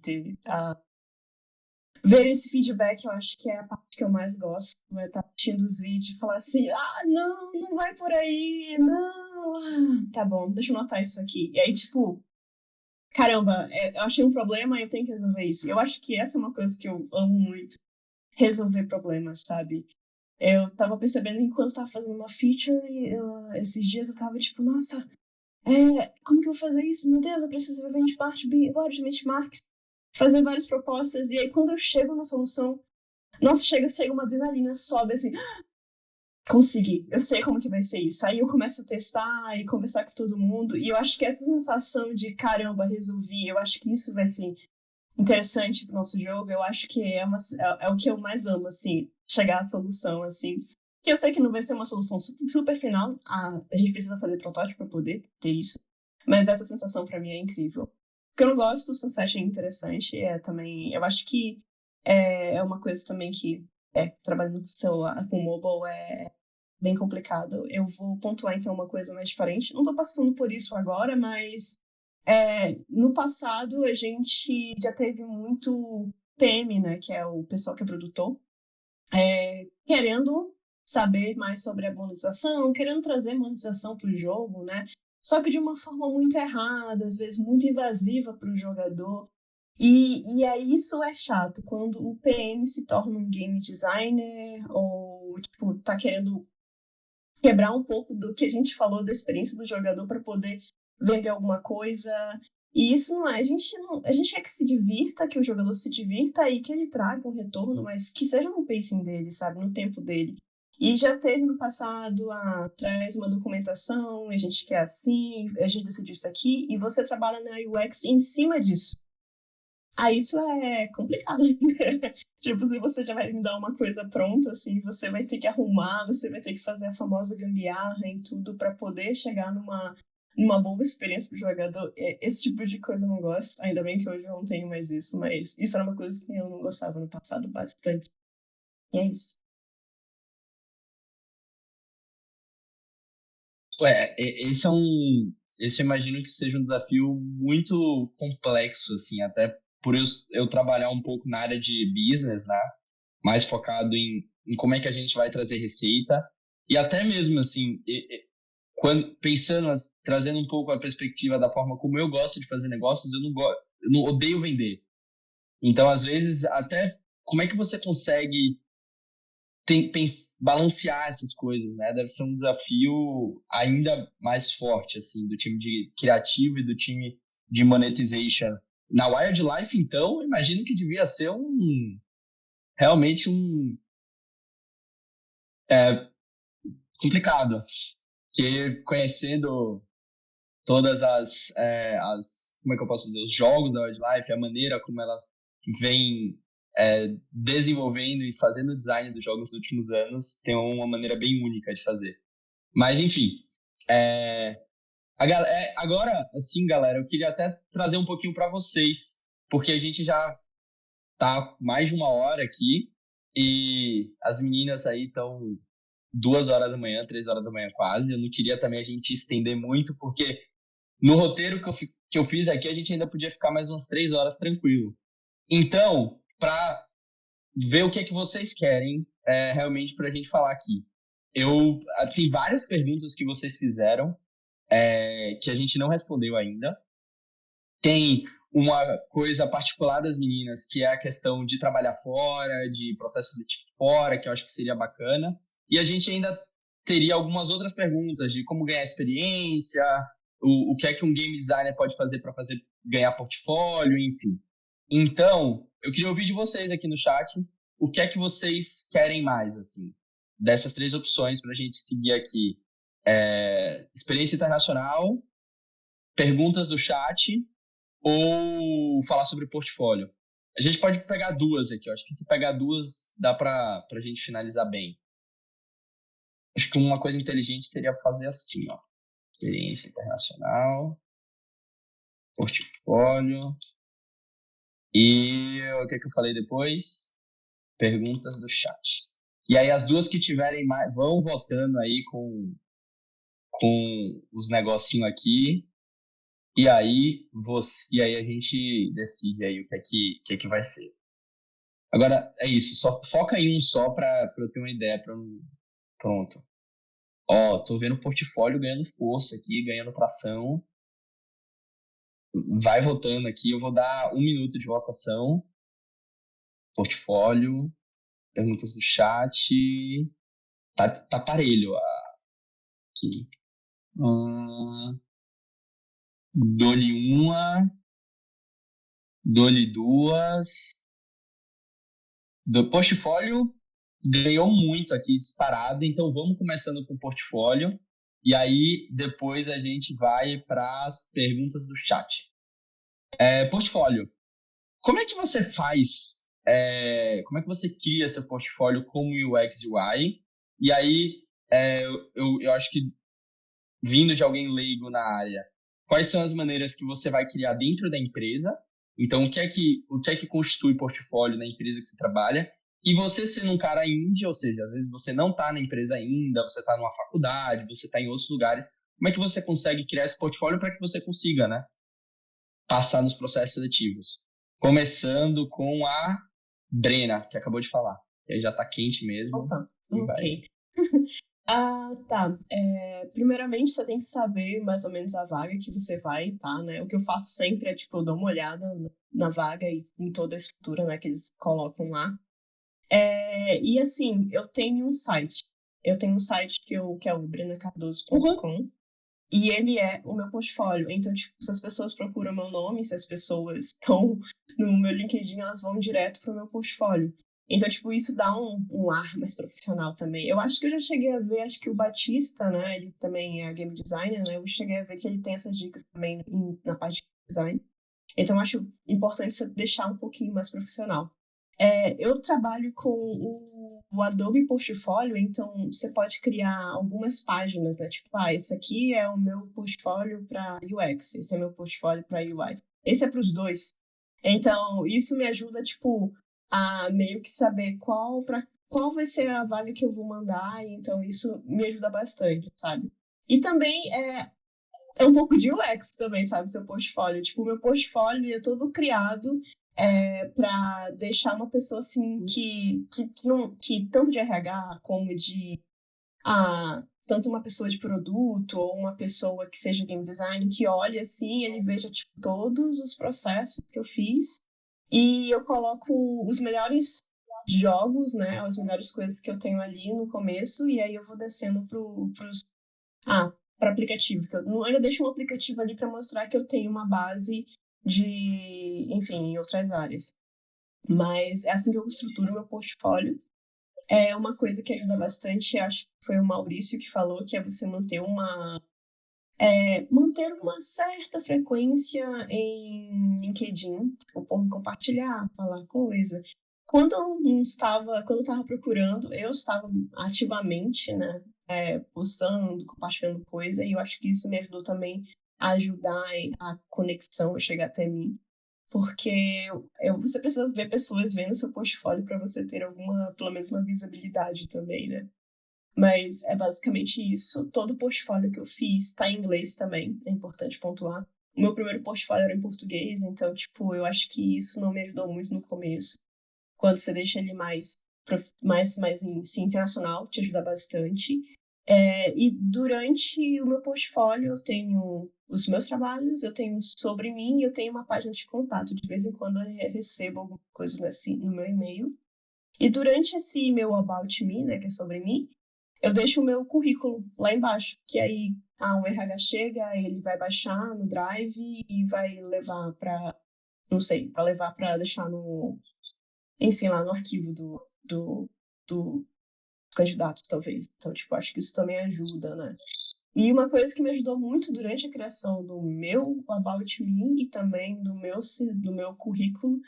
ver esse feedback, eu acho que é a parte que eu mais gosto. É estar assistindo os vídeos e falar assim, não vai por aí, não. Tá bom, deixa eu notar isso aqui. E aí, tipo, caramba, eu achei um problema e eu tenho que resolver isso. Eu acho que essa é uma coisa que eu amo muito, resolver problemas, sabe? Eu tava percebendo enquanto eu tava fazendo uma feature, esses dias eu tava tipo, nossa, como que eu vou fazer isso? Meu Deus, eu preciso ver vários benchmarks, fazer várias propostas, e aí quando eu chego na solução, nossa, chega uma adrenalina, sobe assim, consegui, eu sei como que vai ser isso. Aí eu começo a testar e conversar com todo mundo, e eu acho que essa sensação de caramba, resolvi, eu acho que isso vai ser interessante pro nosso jogo. Eu acho que é o que eu mais amo, assim, chegar à solução, assim. Que eu sei que não vai ser uma solução super final, a gente precisa fazer protótipo para poder ter isso, mas essa sensação para mim é incrível. O que eu não gosto do Sunset é interessante, também, eu acho que é uma coisa também que trabalhando com celular, com mobile, é bem complicado. Eu vou pontuar então uma coisa mais diferente. Não tô passando por isso agora, mas no passado, a gente já teve muito PM, né, que é o pessoal que é produtor, querendo saber mais sobre a monetização, querendo trazer monetização para o jogo, né? Só que de uma forma muito errada, às vezes muito invasiva para o jogador. E aí isso é chato, quando o PM se torna um game designer ou, tipo, tá querendo quebrar um pouco do que a gente falou da experiência do jogador para poder vender alguma coisa. E isso não é. A gente quer que se divirta, que o jogador se divirta e que ele traga um retorno, mas que seja no pacing dele, sabe? No tempo dele. E já teve no passado, traz uma documentação, a gente quer assim, a gente decidiu isso aqui, e você trabalha na UX em cima disso. Isso é complicado. Tipo, se você já vai me dar uma coisa pronta, assim, você vai ter que arrumar, você vai ter que fazer a famosa gambiarra em tudo para poder chegar numa boa experiência pro jogador. Esse tipo de coisa eu não gosto. Ainda bem que hoje eu não tenho mais isso, mas isso era uma coisa que eu não gostava no passado bastante. E é isso. Esse eu imagino que seja um desafio muito complexo, assim, até por eu trabalhar um pouco na área de business, né? Mais focado em como é que a gente vai trazer receita. E até mesmo, assim, trazendo um pouco a perspectiva da forma como eu gosto de fazer negócios, eu não odeio vender. Então, às vezes, até como é que você consegue balancear essas coisas, né? Deve ser um desafio ainda mais forte, assim, do time de criativo e do time de monetization. Na Wildlife, então, imagino que devia ser realmente complicado, porque conhecendo todas como é que eu posso dizer, os jogos da Wildlife, a maneira como ela vem desenvolvendo e fazendo o design dos jogos nos últimos anos, tem uma maneira bem única de fazer. Mas, enfim, agora, assim, galera, eu queria até trazer um pouquinho para vocês, porque a gente já tá mais de 1 hora aqui, E as meninas aí estão 2 horas da manhã, 3 horas da manhã quase. Eu não queria também a gente estender muito, porque no roteiro que eu fiz aqui, a gente ainda podia ficar mais umas 3 horas tranquilo. Então, para ver o que é que vocês querem realmente pra gente falar aqui. Tem várias perguntas que vocês fizeram que a gente não respondeu ainda. Tem uma coisa particular das meninas, que é a questão de trabalhar fora, de processo seletivo fora, que eu acho que seria bacana. E a gente ainda teria algumas outras perguntas de como ganhar experiência, o que é que um game designer pode fazer para ganhar portfólio, enfim. Então, eu queria ouvir de vocês aqui no chat o que é que vocês querem mais, assim, dessas 3 opções para a gente seguir aqui. Experiência internacional, perguntas do chat ou falar sobre portfólio. A gente pode pegar 2 aqui, eu acho que se pegar 2 dá pra gente finalizar bem. Acho que uma coisa inteligente seria fazer assim, ó. Experiência internacional, portfólio e o que eu falei depois? Perguntas do chat. E aí as 2 que tiverem mais, vão votando aí com os negocinhos aqui. E aí a gente decide aí o que é que vai ser. Agora, é isso. Só foca em um só pra eu ter uma ideia. Pronto. Ó, tô vendo o portfólio ganhando força aqui, ganhando tração. Vai votando aqui. Eu vou dar 1 minuto de votação. Portfólio. Perguntas do chat. Tá parelho aqui. Dou-lhe uma. Dou-lhe 2. Do portfólio ganhou muito aqui, disparado. Então, vamos começando com o portfólio. E aí, depois a gente vai para as perguntas do chat. Portfólio. Como é que você faz? Como é que você cria seu portfólio como UX UI? E aí, eu acho que, vindo de alguém leigo na área, quais são as maneiras que você vai criar dentro da empresa? Então, o que é que constitui portfólio na empresa que você trabalha? E você sendo um cara indie, ou seja, às vezes você não está na empresa ainda, você está numa faculdade, você está em outros lugares, como é que você consegue criar esse portfólio para que você consiga, né, passar nos processos seletivos? Começando com a Brena, que acabou de falar, que aí já está quente mesmo. Opa, e ok. Tá. Primeiramente, você tem que saber mais ou menos a vaga que você vai, tá, né? O que eu faço sempre é, tipo, eu dou uma olhada na vaga e em toda a estrutura, né, que eles colocam lá. E assim, eu tenho um site. Eu tenho um site que é o brenacardoso.com. E ele é o meu portfólio. Então, tipo, se as pessoas procuram meu nome, se as pessoas estão no meu LinkedIn, elas vão direto pro meu portfólio. Então, tipo, isso dá um ar mais profissional também. Eu acho que eu já cheguei a ver, acho que o Batista, né, ele também é game designer, né, eu cheguei a ver que ele tem essas dicas também na parte de design. Então, eu acho importante você deixar um pouquinho mais profissional. Eu trabalho com o Adobe Portfólio, então você pode criar algumas páginas, né? Tipo, esse aqui é o meu portfólio para UX, esse é o meu portfólio para UI. Esse é para os dois. Então, isso me ajuda, tipo, a meio que saber qual vai ser a vaga que eu vou mandar, então isso me ajuda bastante, sabe? E também é um pouco de UX também, sabe? Seu portfólio. Tipo, o meu portfólio é todo criado para deixar uma pessoa assim que tanto de RH como de tanto uma pessoa de produto ou uma pessoa que seja game design que olhe assim, ele veja tipo todos os processos que eu fiz e eu coloco os melhores jogos, né, as melhores coisas que eu tenho ali no começo e aí eu vou descendo para aplicativo, que eu ainda deixo um aplicativo ali para mostrar que eu tenho uma base enfim, em outras áreas. Mas é assim que eu estruturo meu portfólio. É uma coisa que ajuda bastante, acho que foi o Maurício que falou, que é você manter uma certa frequência em LinkedIn, tipo, compartilhar, falar coisa. Quando eu estava procurando, eu estava ativamente, né, postando, compartilhando coisa, e eu acho que isso me ajudou também a ajudar a conexão a chegar até mim. porque você precisa ver pessoas vendo seu portfólio para você ter pelo menos uma visibilidade também, né? Mas é basicamente isso. Todo o portfólio que eu fiz está em inglês também, é importante pontuar. O meu primeiro portfólio era em português, então, tipo, eu acho que isso não me ajudou muito no começo. Quando você deixa ele mais internacional, te ajuda bastante. E durante o meu portfólio, eu tenho os meus trabalhos, eu tenho sobre mim, eu tenho uma página de contato. De vez em quando eu recebo alguma coisa no meu e-mail. E durante esse meu About Me, né, que é sobre mim, eu deixo o meu currículo lá embaixo, que aí o RH chega, ele vai baixar no Drive e vai levar para, não sei, para levar para deixar enfim, lá no arquivo dos candidatos, talvez. Então, tipo, acho que isso também ajuda, né? E uma coisa que me ajudou muito durante a criação do meu About Me e também do meu currículo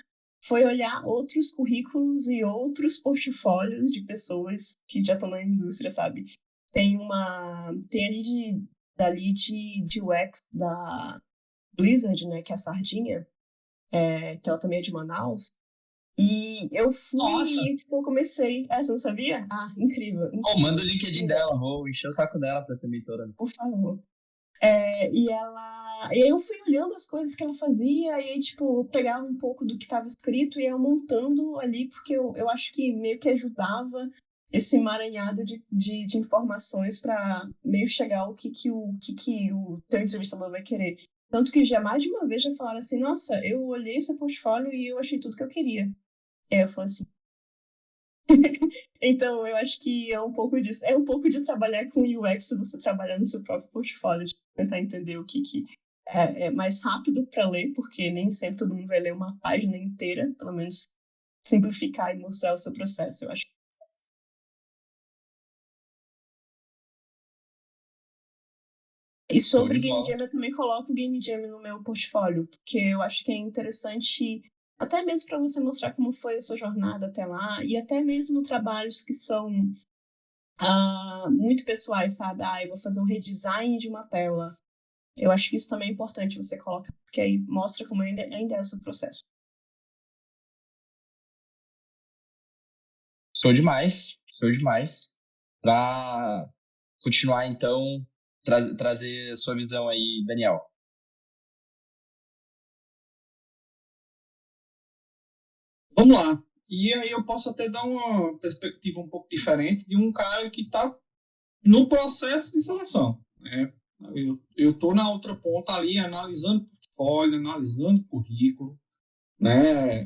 foi olhar outros currículos e outros portfólios de pessoas que já estão na indústria, sabe? Tem ali de UX da Blizzard, né, que é a Sardinha, que ela também é de Manaus. E eu fui Nossa. e, tipo, eu comecei. Você não sabia? Incrível. Manda o LinkedIn dela, vou encher o saco dela pra ser mentora. Por favor. E aí eu fui olhando as coisas que ela fazia, e aí, tipo, eu pegava um pouco do que estava escrito e ia montando ali, porque eu acho que meio que ajudava esse emaranhado de informações para meio chegar ao que o teu entrevistador vai querer. Tanto que já mais de uma vez já falaram assim, nossa, eu olhei seu portfólio e eu achei tudo que eu queria. Eu falei assim. Então, eu acho que é um pouco disso. É um pouco de trabalhar com UX se você trabalhar no seu próprio portfólio, de tentar entender o que é mais rápido para ler, porque nem sempre todo mundo vai ler uma página inteira, pelo menos simplificar e mostrar o seu processo, eu acho. E sobre Game Jam, eu também coloco o Game Jam no meu portfólio, porque eu acho que é interessante, até mesmo para você mostrar como foi a sua jornada até lá, e até mesmo trabalhos que são muito pessoais, sabe? Eu vou fazer um redesign de uma tela. Eu acho que isso também é importante você colocar, porque aí mostra como ainda é o seu processo. Show demais, show demais. Para continuar, então, trazer a sua visão aí, Daniel. Vamos lá. E aí eu posso até dar uma perspectiva um pouco diferente de um cara que está no processo de seleção, né? Eu estou na outra ponta ali, analisando portfólio, analisando currículo, né?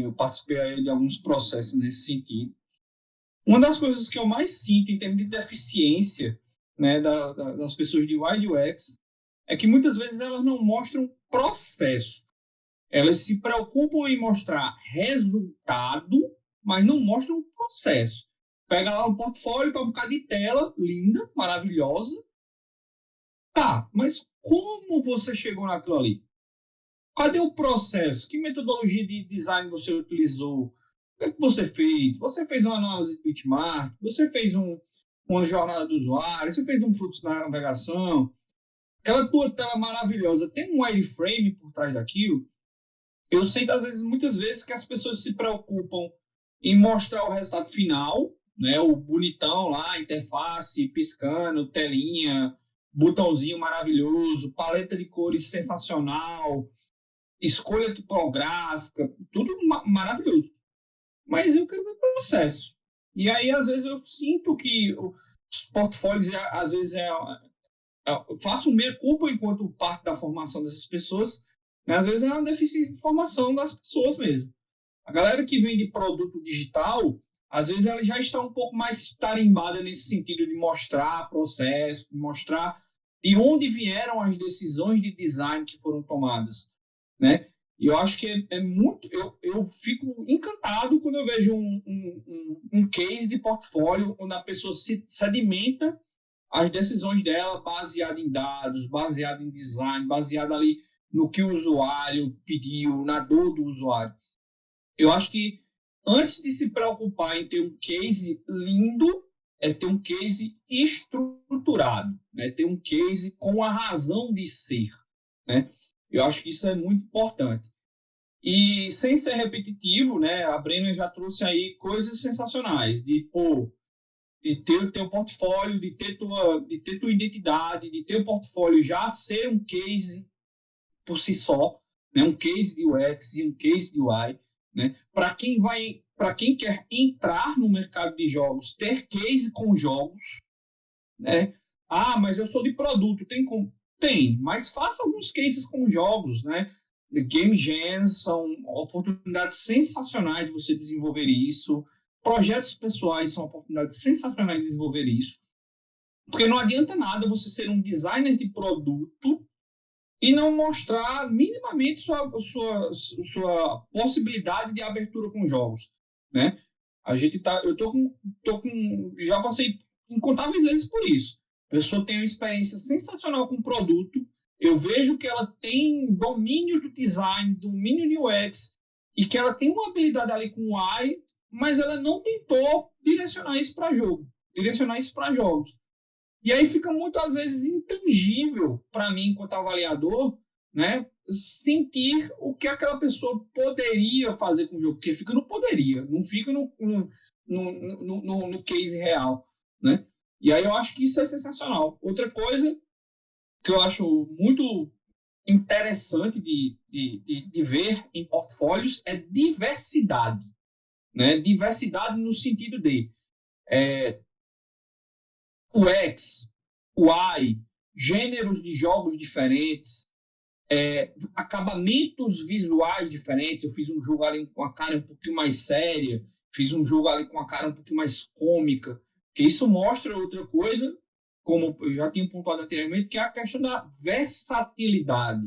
Eu participei aí de alguns processos nesse sentido. Uma das coisas que eu mais sinto em termos de deficiência, né, das pessoas de UI e UX é que muitas vezes elas não mostram processo. Elas se preocupam em mostrar resultado, mas não mostram o processo. Pega lá um portfólio, tá um bocado de tela, linda, maravilhosa. Tá, mas como você chegou naquilo ali? Cadê o processo? Que metodologia de design você utilizou? O que você fez? Você fez uma análise de benchmark? Você fez uma jornada do usuário? Você fez um fluxo na navegação? Aquela tua tela maravilhosa tem um wireframe por trás daquilo? Eu sinto, muitas vezes, que as pessoas se preocupam em mostrar o resultado final, né? O bonitão lá, interface, piscando, telinha, botãozinho maravilhoso, paleta de cores sensacional, escolha tipográfica, tudo maravilhoso. Mas eu quero ver o processo. E aí, às vezes, eu sinto que os portfólios, às vezes, eu faço meia-culpa enquanto parte da formação dessas pessoas, mas às vezes é uma deficiência de formação das pessoas mesmo. A galera que vende produto digital, às vezes ela já está um pouco mais tarimbada nesse sentido de mostrar processo, de mostrar de onde vieram as decisões de design que foram tomadas, né? E eu acho que é muito... Eu fico encantado quando eu vejo um case de portfólio onde a pessoa se sedimenta as decisões dela baseado em dados, baseado em design, baseado ali no que o usuário pediu, na dor do usuário. Eu acho que antes de se preocupar em ter um case lindo, é ter um case estruturado, né? Ter um case com a razão de ser, né? Eu acho que isso é muito importante. E sem ser repetitivo, né, a Brenner já trouxe aí coisas sensacionais, de ter o teu portfólio, de ter tua identidade, de ter o portfólio já ser um case por si só, né, um case de UX e um case de UI, né, para quem quer entrar no mercado de jogos, ter case com jogos, né? Ah, mas eu sou de produto, tem como? Tem, mas faça alguns cases com jogos, né? The Game Jams são oportunidades sensacionais de você desenvolver isso. Projetos pessoais são oportunidades sensacionais de desenvolver isso. Porque não adianta nada você ser um designer de produto e não mostrar minimamente sua possibilidade de abertura com jogos, né? Eu já passei incontáveis vezes por isso. A pessoa tem uma experiência sensacional com o produto, eu vejo que ela tem domínio do design, domínio de UX, e que ela tem uma habilidade ali com o AI, mas ela não tentou direcionar isso para jogos. E aí fica muitas vezes intangível para mim, enquanto avaliador, né, sentir o que aquela pessoa poderia fazer com o jogo, porque fica no poderia, não fica no case real, né? E aí eu acho que isso é sensacional. Outra coisa que eu acho muito interessante de ver em portfólios é diversidade, né? Diversidade no sentido de UX, UI, gêneros de jogos diferentes, acabamentos visuais diferentes. Eu fiz um jogo ali com a cara um pouquinho mais séria, fiz um jogo ali com a cara um pouquinho mais cômica, que isso mostra outra coisa, como eu já tinha pontuado anteriormente, que é a questão da versatilidade,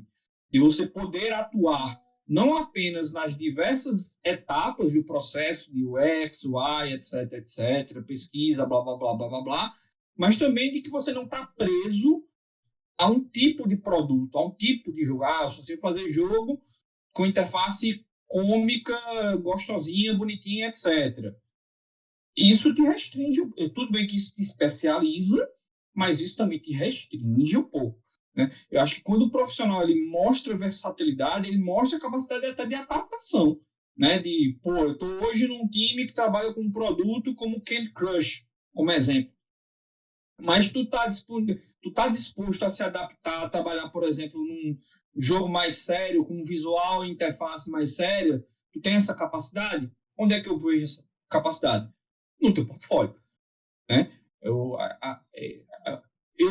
de você poder atuar não apenas nas diversas etapas do processo de UX, UI, etc, etc, pesquisa, blá, blá, blá, blá, blá, blá, mas também de que você não está preso a um tipo de produto, a um tipo de jogo. Ah, se você fazer jogo com interface cômica, gostosinha, bonitinha, etc. Isso te restringe. Tudo bem que isso te especializa, mas isso também te restringe um pouco, né? Eu acho que quando o profissional ele mostra versatilidade, ele mostra a capacidade até de adaptação, né? Eu estou hoje num time que trabalha com um produto como Candy Crush, como exemplo. Mas tu tá disposto a se adaptar, a trabalhar, por exemplo, num jogo mais sério, com um visual e interface mais séria? Tu tem essa capacidade? Onde é que eu vejo essa capacidade? No teu portfólio, né? Eu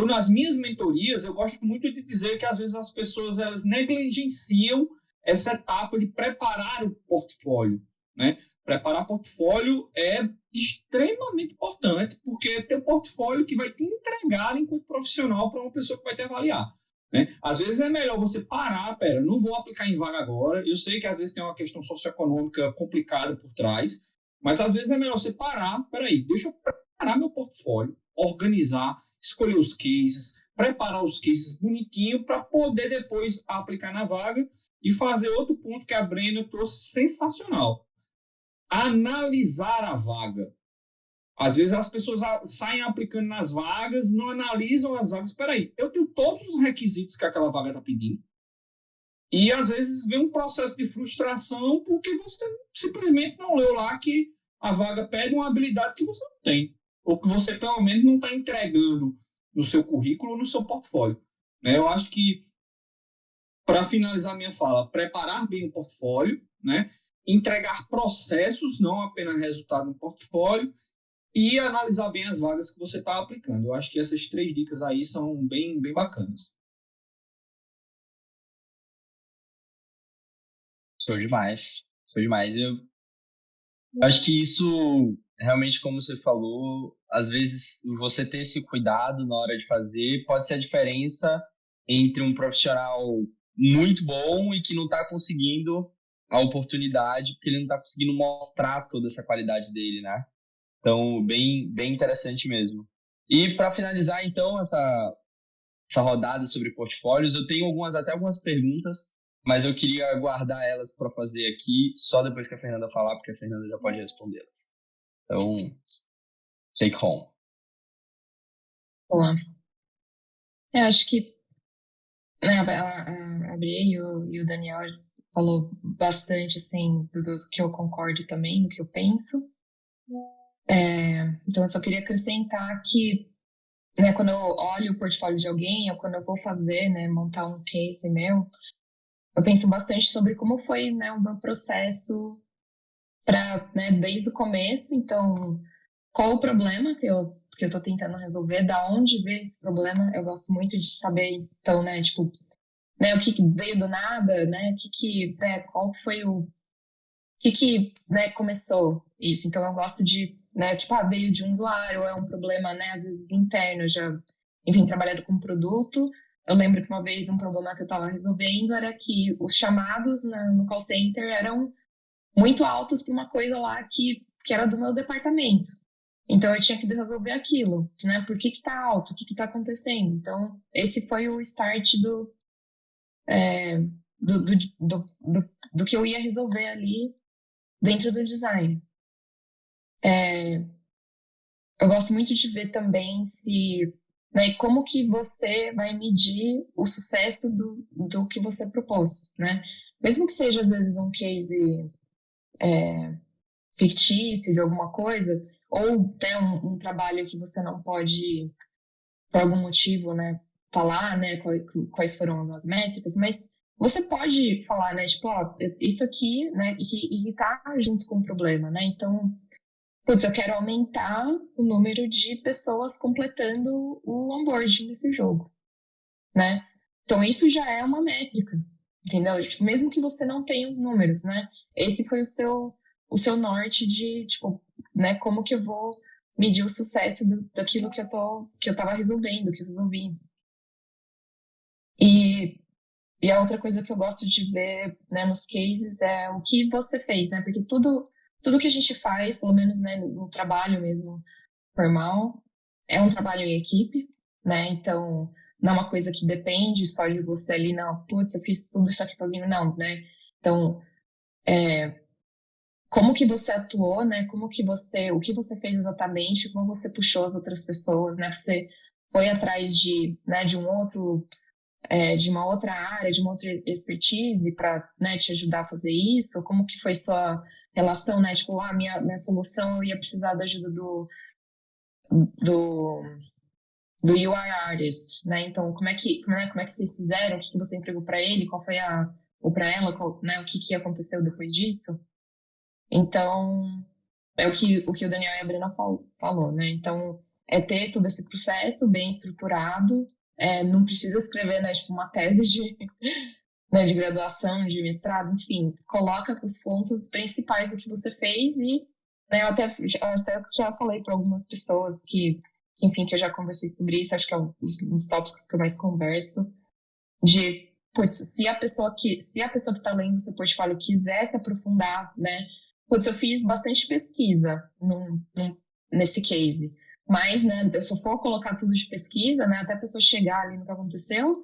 nas minhas mentorias, eu gosto muito de dizer que às vezes as pessoas elas negligenciam essa etapa de preparar o portfólio, né? Preparar portfólio é extremamente importante, porque é teu portfólio que vai te entregar enquanto profissional para uma pessoa que vai te avaliar, né? Às vezes é melhor você parar, não vou aplicar em vaga agora, eu sei que às vezes tem uma questão socioeconômica complicada por trás, mas às vezes é melhor você parar, deixa eu preparar meu portfólio, organizar, escolher os cases, preparar os cases bonitinho para poder depois aplicar na vaga e fazer outro ponto que a Brenda trouxe sensacional. Analisar a vaga. Às vezes as pessoas saem aplicando nas vagas, não analisam as vagas. Espera aí, eu tenho todos os requisitos que aquela vaga está pedindo. E às vezes vem um processo de frustração porque você simplesmente não leu lá que a vaga pede uma habilidade que você não tem. Ou que você pelo menos não está entregando no seu currículo ou no seu portfólio, né? Eu acho que, para finalizar minha fala, preparar bem o portfólio, né? Entregar processos, não apenas resultado no portfólio, e analisar bem as vagas que você está aplicando. Eu acho que essas 3 dicas aí são bem, bem bacanas. Show demais. Show demais. Eu acho que isso, realmente, como você falou, às vezes você ter esse cuidado na hora de fazer pode ser a diferença entre um profissional muito bom e que não está conseguindo a oportunidade, porque ele não está conseguindo mostrar toda essa qualidade dele, né? Então, bem, bem interessante mesmo. E para finalizar, então, essa rodada sobre portfólios, eu tenho até algumas perguntas, mas eu queria guardar elas para fazer aqui só depois que a Fernanda falar, porque a Fernanda já pode respondê-las. Então, take home. Boa. Eu acho que, né, a Bri e o Daniel falou bastante, assim, do que eu concordo também, do que eu penso. Então, eu só queria acrescentar que, né, quando eu olho o portfólio de alguém, ou quando eu vou fazer, né, montar um case meu, eu penso bastante sobre como foi, né, o meu processo né, desde o começo. Então, qual o problema que eu tô tentando resolver, da onde veio esse problema. Eu gosto muito de saber, então, né, tipo, né, o que veio do nada, né, né, qual que foi o né, começou isso. Então, eu gosto de, né, tipo, veio de um usuário, ou é um problema, né, às vezes interno. Eu já, enfim, trabalhado com produto. Eu lembro que uma vez um problema que eu estava resolvendo era que os chamados no call center eram muito altos para uma coisa lá que era do meu departamento. Então, eu tinha que resolver aquilo, né? Por que tá alto? O que tá acontecendo? Então, esse foi o start do que eu ia resolver ali dentro do design. Eu gosto muito de ver também né, como que você vai medir o sucesso do que você propôs, né? Mesmo que seja, às vezes, um case fictício de alguma coisa, ou até um trabalho que você não pode, por algum motivo, né, falar, né, quais foram as métricas, mas você pode falar, né, tipo, ó, isso aqui, né, e tá junto com o problema, né? Então, putz, eu quero aumentar o número de pessoas completando o onboarding desse jogo, né? Então, isso já é uma métrica, entendeu? Tipo, mesmo que você não tenha os números, né? Esse foi o seu norte de, tipo, né, como que eu vou medir o sucesso daquilo que eu tava resolvendo, que eu resolvi. E a outra coisa que eu gosto de ver, né, nos cases é o que você fez, né? Porque tudo que a gente faz, pelo menos, né, no trabalho mesmo formal, é um trabalho em equipe, né? Então, não é uma coisa que depende só de você ali, não, putz, eu fiz tudo isso aqui sozinho, não, né? Então, como que você atuou, né? O que você fez exatamente, como você puxou as outras pessoas, né? Você foi atrás né, de uma outra área, de uma outra expertise para, né, te ajudar a fazer isso? Como que foi sua relação, né? Tipo, minha solução, eu ia precisar da ajuda do UI artist, né? Então, como é que vocês fizeram? O que você entregou para ele? Qual foi ou para ela, né? O que aconteceu depois disso? Então, é o que o Daniel e a Brena falou, né? Então, é ter todo esse processo bem estruturado. Não precisa escrever, né, tipo, uma tese né, de graduação, de mestrado, enfim, coloca os pontos principais do que você fez. E, né, eu até já falei para algumas pessoas enfim, que eu já conversei sobre isso, acho que é um dos tópicos que eu mais converso, de, putz, se a pessoa que está lendo o seu portfólio quiser se aprofundar, né, putz, eu fiz bastante pesquisa nesse case, mas, né, se eu for colocar tudo de pesquisa, né, até a pessoa chegar ali no que aconteceu,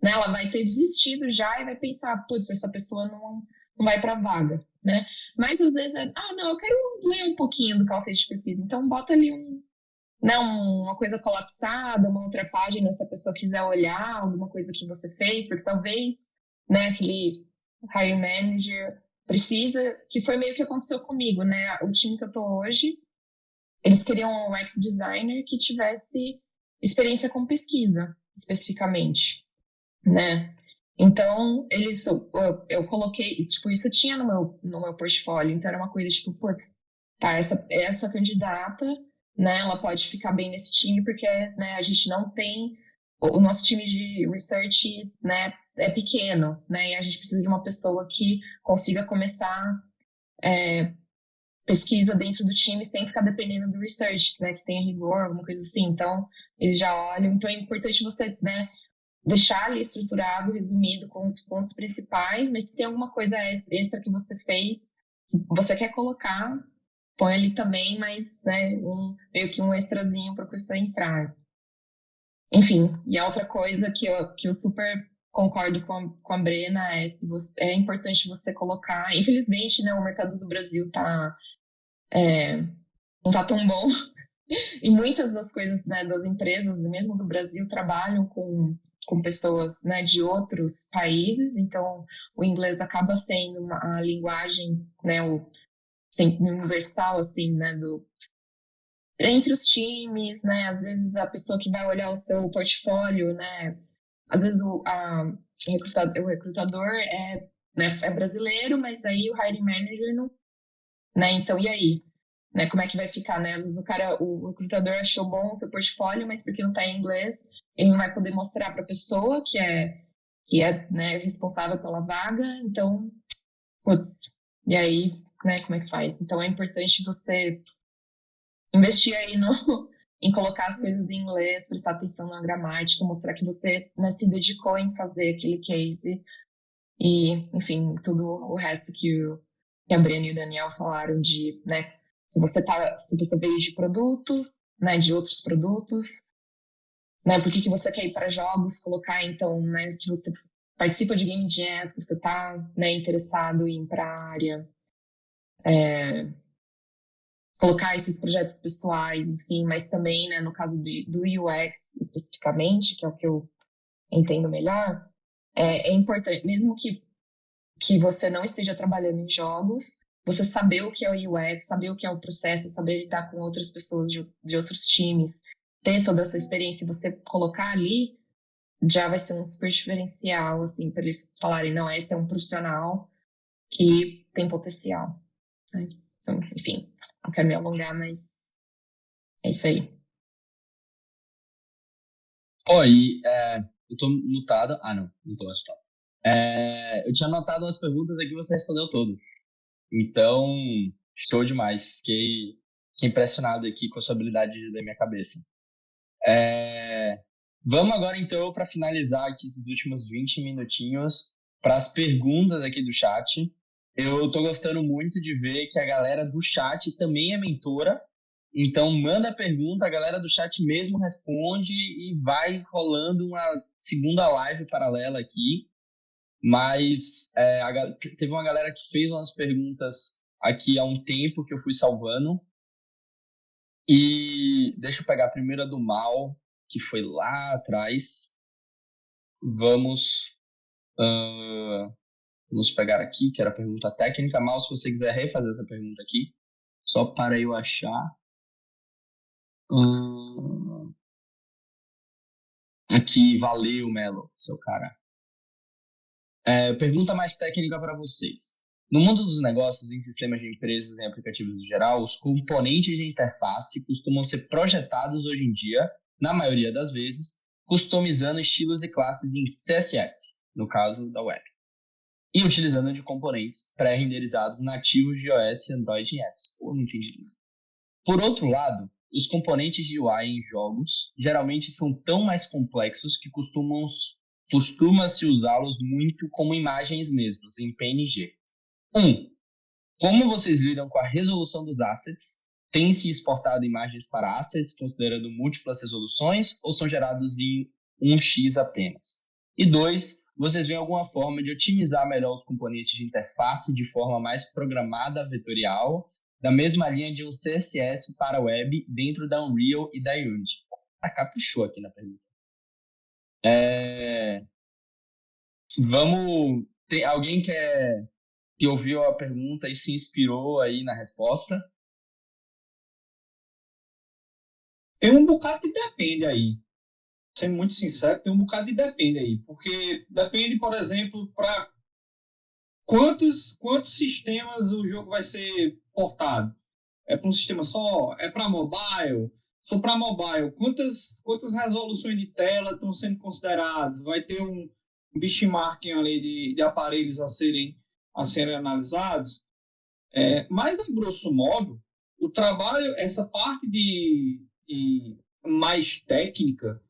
né, ela vai ter desistido já e vai pensar, putz, essa pessoa não vai para vaga, né? Mas às vezes não, eu quero ler um pouquinho do que ela fez de pesquisa, então bota ali uma coisa colapsada, uma outra página, se a pessoa quiser olhar alguma coisa que você fez, porque talvez, né, aquele hiring manager precisa, que foi meio que aconteceu comigo, né? O time que eu tô hoje, eles queriam um UX designer que tivesse experiência com pesquisa, especificamente, né? Então, eu coloquei, tipo, isso tinha no meu portfólio, então era uma coisa tipo, putz, tá, essa candidata, né, ela pode ficar bem nesse time, porque, né, a gente não tem, o nosso time de research, né, é pequeno, né, e a gente precisa de uma pessoa que consiga começar pesquisa dentro do time sem ficar dependendo do research, né, que tenha rigor, alguma coisa assim. Então, eles já olham, então é importante você, né, deixar ali estruturado, resumido, com os pontos principais, mas se tem alguma coisa extra que você fez, você quer colocar, põe ali também, mas, né, meio que um extrazinho para a pessoa entrar. Enfim, e a outra coisa que eu super concordo com a Brena é importante você colocar, infelizmente, né, o mercado do Brasil não tá tão bom, e muitas das coisas, né, das empresas, mesmo do Brasil, trabalham com com pessoas, né, de outros países, então o inglês acaba sendo a linguagem, né, universal, assim, né, entre os times, né, às vezes a pessoa que vai olhar o seu portfólio, né, às vezes o recrutador é brasileiro, mas aí o hiring manager não, né, então e aí? Né, como é que vai ficar, né? Às vezes o recrutador achou bom o seu portfólio, mas porque não está em inglês, ele não vai poder mostrar para a pessoa que é né, responsável pela vaga, então, putz, e aí, né, como é que faz? Então é importante você investir aí em colocar as coisas em inglês, prestar atenção na gramática, mostrar que você, né, se dedicou em fazer aquele case e, enfim, tudo o resto que a Brena e o Daniel falaram de, né, se você veio de produto, né, de outros produtos, né, por que você quer ir para jogos, colocar então, né, que você participa de game jams, que você está, né, interessado em ir para a área, colocar esses projetos pessoais, enfim, mas também, né, no caso do UX especificamente, que é o que eu entendo melhor, é importante, mesmo que você não esteja trabalhando em jogos, você saber o que é o UX, saber o que é o processo, saber lidar com outras pessoas de outros times, ter toda essa experiência e você colocar ali, já vai ser um super diferencial, assim, para eles falarem, não, esse é um profissional que tem potencial. Né? Então, enfim, não quero me alongar, mas é isso aí. Oi, eu tô mutado. Ah, não tô mais mutado. Eu tinha anotado umas perguntas aqui e você respondeu todas. Então, show demais. Fiquei impressionado aqui com a sua habilidade de ler minha cabeça. Vamos agora, então, para finalizar aqui esses últimos 20 minutinhos para as perguntas aqui do chat. Eu tô gostando muito de ver que a galera do chat também é mentora. Então, manda a pergunta, a galera do chat mesmo responde e vai rolando uma segunda live paralela aqui. Mas teve uma galera que fez umas perguntas aqui há um tempo que eu fui salvando. E deixa eu pegar a primeira do Mal, que foi lá atrás. Vamos pegar aqui, que era a pergunta técnica. Mal, se você quiser refazer essa pergunta aqui, só para eu achar. Aqui, valeu, Melo, seu cara. Pergunta mais técnica para vocês. No mundo dos negócios, em sistemas de empresas e aplicativos em geral, os componentes de interface costumam ser projetados hoje em dia, na maioria das vezes, customizando estilos e classes em CSS, no caso da web, e utilizando de componentes pré-renderizados nativos de iOS, Android e apps. Pô, não entendi. Por outro lado, os componentes de UI em jogos geralmente são tão mais complexos que costuma-se usá-los muito como imagens mesmos, em PNG. Como vocês lidam com a resolução dos assets? Tem-se exportado imagens para assets considerando múltiplas resoluções ou são gerados em 1x apenas? E 2, vocês veem alguma forma de otimizar melhor os componentes de interface de forma mais programada vetorial, da mesma linha de um CSS para web dentro da Unreal e da Unity? Caprichou aqui na pergunta. Tem alguém que ouviu a pergunta e se inspirou aí na resposta? Tem um bocado de depende aí. Sendo muito sincero, tem um bocado de depende aí. Porque depende, por exemplo, para quantos sistemas o jogo vai ser portado. É para um sistema só? É para mobile? Se for para mobile, quantas resoluções de tela estão sendo consideradas? Vai ter um benchmarking ali de aparelhos a serem analisados? Mas, em grosso modo, o trabalho, essa parte de mais técnica,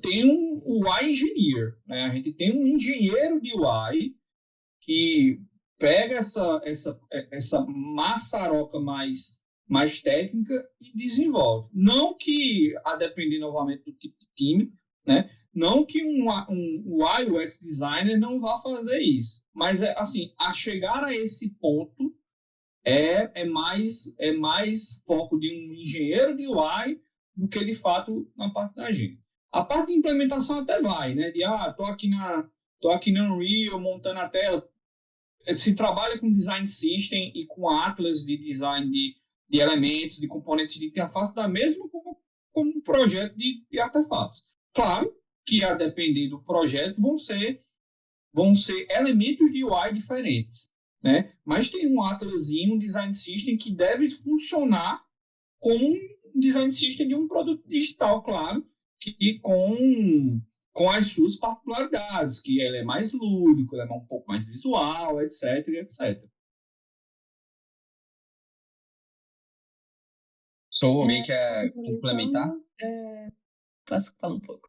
tem um UI engineer, né? A gente tem um engenheiro de UI que pega essa maçaroca mais técnica e desenvolve. Não que, a depender novamente do tipo de time, né? Não que um UI UX designer não vá fazer isso. Mas, assim, a chegar a esse ponto é mais foco de um engenheiro de UI do que, de fato, na parte da gente. A parte de implementação até vai, né? Tô aqui na Unreal montando a tela. Se trabalha com design system e com atlas de design de elementos, de componentes de interface, da mesma como um projeto de artefatos. Claro que, a depender do projeto, vão ser elementos de UI diferentes, né? Mas tem um atlasinho, um design system que deve funcionar como um design system de um produto digital, claro, que com as suas particularidades, que ele é mais lúdico, ele é um pouco mais visual, etc, etc. Sou alguém que quer complementar? Posso falar um pouco?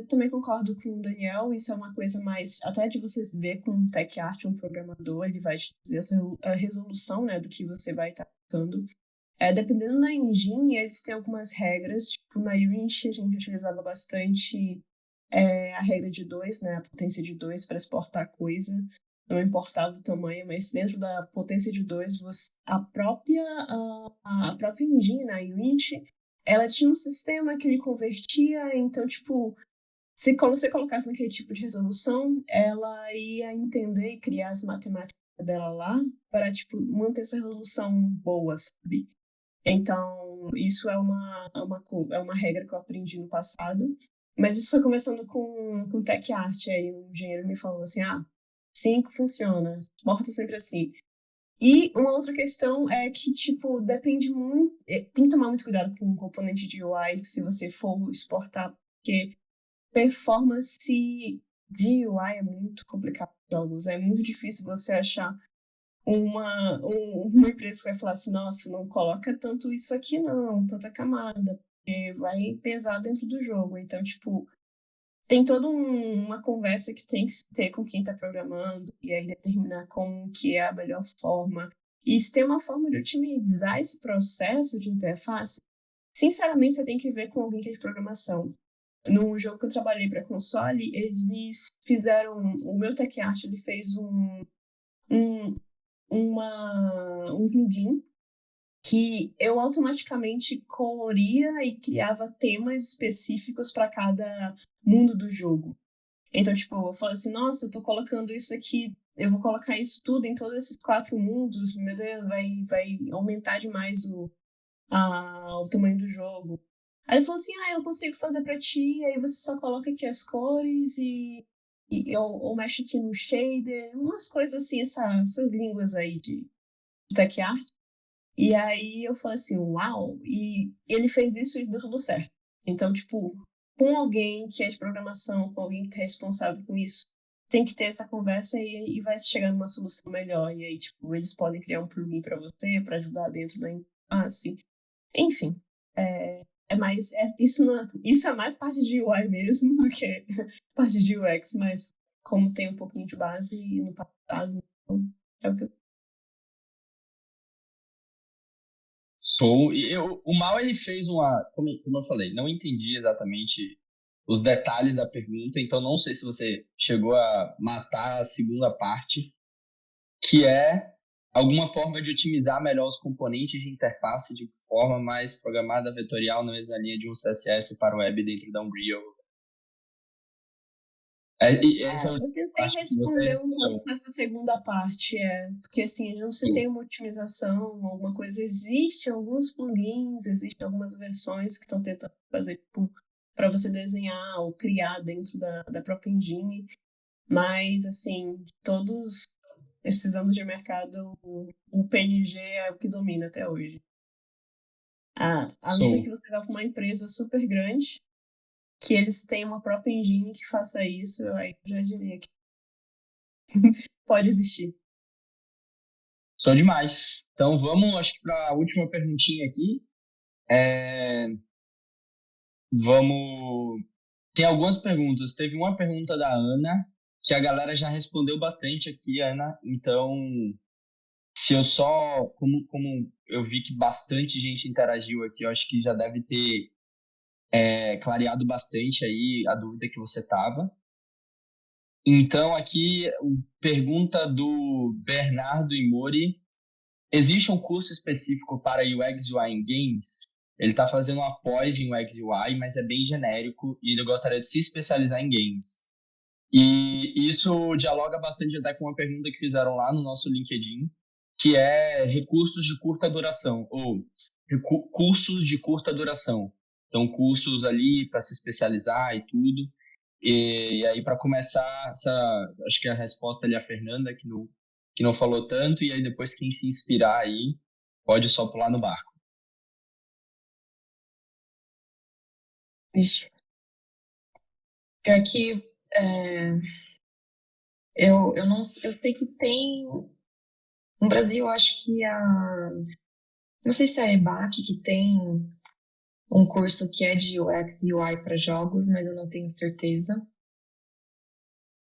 Também concordo com o Daniel, isso é uma coisa mais, até de você ver com um tech art, um programador, ele vai te dizer a resolução, né, do que você vai estar aplicando. Dependendo da engine, eles têm algumas regras, tipo, na Unity a gente utilizava bastante a regra de 2, né, a potência de 2 para exportar coisa, não importava o tamanho, mas dentro da potência de 2, a própria engine, na Unity, ela tinha um sistema que ele convertia, então, tipo, se você colocasse naquele tipo de resolução, ela ia entender e criar as matemáticas dela lá para, tipo, manter essa resolução boa, sabe? Então, isso é uma regra que eu aprendi no passado, mas isso foi começando com tech art, aí um engenheiro me falou assim, 5 funciona, exporta sempre assim. E uma outra questão é que, tipo, depende muito, tem que tomar muito cuidado com o componente de UI se você for exportar, porque performance de UI é muito complicado para jogos, é muito difícil você achar uma empresa que vai falar assim, nossa, não coloca tanto isso aqui não, tanta camada, porque vai pesar dentro do jogo. Então, tipo, tem toda uma conversa que tem que se ter com quem está programando e aí determinar como que é a melhor forma. E se tem uma forma de otimizar esse processo de interface, sinceramente, você tem que ver com alguém que é de programação. No jogo que eu trabalhei para console, eles fizeram... O meu tech art, ele fez um plugin que eu automaticamente coloria e criava temas específicos para cada mundo do jogo. Então, tipo, eu falo assim, nossa, eu tô colocando isso aqui, eu vou colocar isso tudo em todos esses 4 mundos, meu Deus, vai aumentar demais o tamanho do jogo. Aí ele falou assim, eu consigo fazer pra ti, aí você só coloca aqui as cores ou mexe aqui no shader, umas coisas assim, essas línguas aí de tech art. E aí eu falei assim, uau! E ele fez isso e deu tudo certo. Então, tipo, com alguém que é de programação, com alguém que é responsável com isso, tem que ter essa conversa e vai chegar numa solução melhor. E aí, tipo, eles podem criar um plugin para você, para ajudar dentro da interface. Enfim, isso é mais parte de UI mesmo do que parte de UX, mas como tem um pouquinho de base no passado, então é o que eu... O Mal, ele fez como eu falei, não entendi exatamente os detalhes da pergunta, então não sei se você chegou a matar a segunda parte, que é alguma forma de otimizar melhor os componentes de interface de forma mais programada, vetorial, na mesma linha de um CSS para o web dentro da Unreal. Eu tentei responder um pouco essa segunda parte, porque assim, não se tem uma otimização, alguma coisa, existem alguns plugins, existem algumas versões que estão tentando fazer para você desenhar ou criar dentro da própria engine, mas assim, todos esses anos de mercado, o PNG é o que domina até hoje. A não ser que você vá para uma empresa super grande, que eles tenham uma própria engine que faça isso, aí eu já diria que pode existir. Sou demais. Então vamos, acho que para a última perguntinha aqui. Tem algumas perguntas. Teve uma pergunta da Ana, que a galera já respondeu bastante aqui, Ana. Então, se eu só... Como eu vi que bastante gente interagiu aqui, eu acho que já deve ter clareado bastante aí a dúvida que você tava. Então, aqui, pergunta do Bernardo Imori. Existe um curso específico para UX UI em games? Ele tá fazendo uma pós em UX e UI, mas é bem genérico e ele gostaria de se especializar em games. E isso dialoga bastante até com uma pergunta que fizeram lá no nosso LinkedIn, que é recursos de curta duração, ou cursos de curta duração. Então, cursos ali para se especializar e tudo. E aí, para começar, acho que a resposta ali é a Fernanda, que não falou tanto, e aí depois quem se inspirar aí pode só pular no barco. Vixe. Pior que eu sei que tem no Brasil, eu acho que não sei se é a EBAC que tem um curso que é de UX e UI para jogos, mas eu não tenho certeza.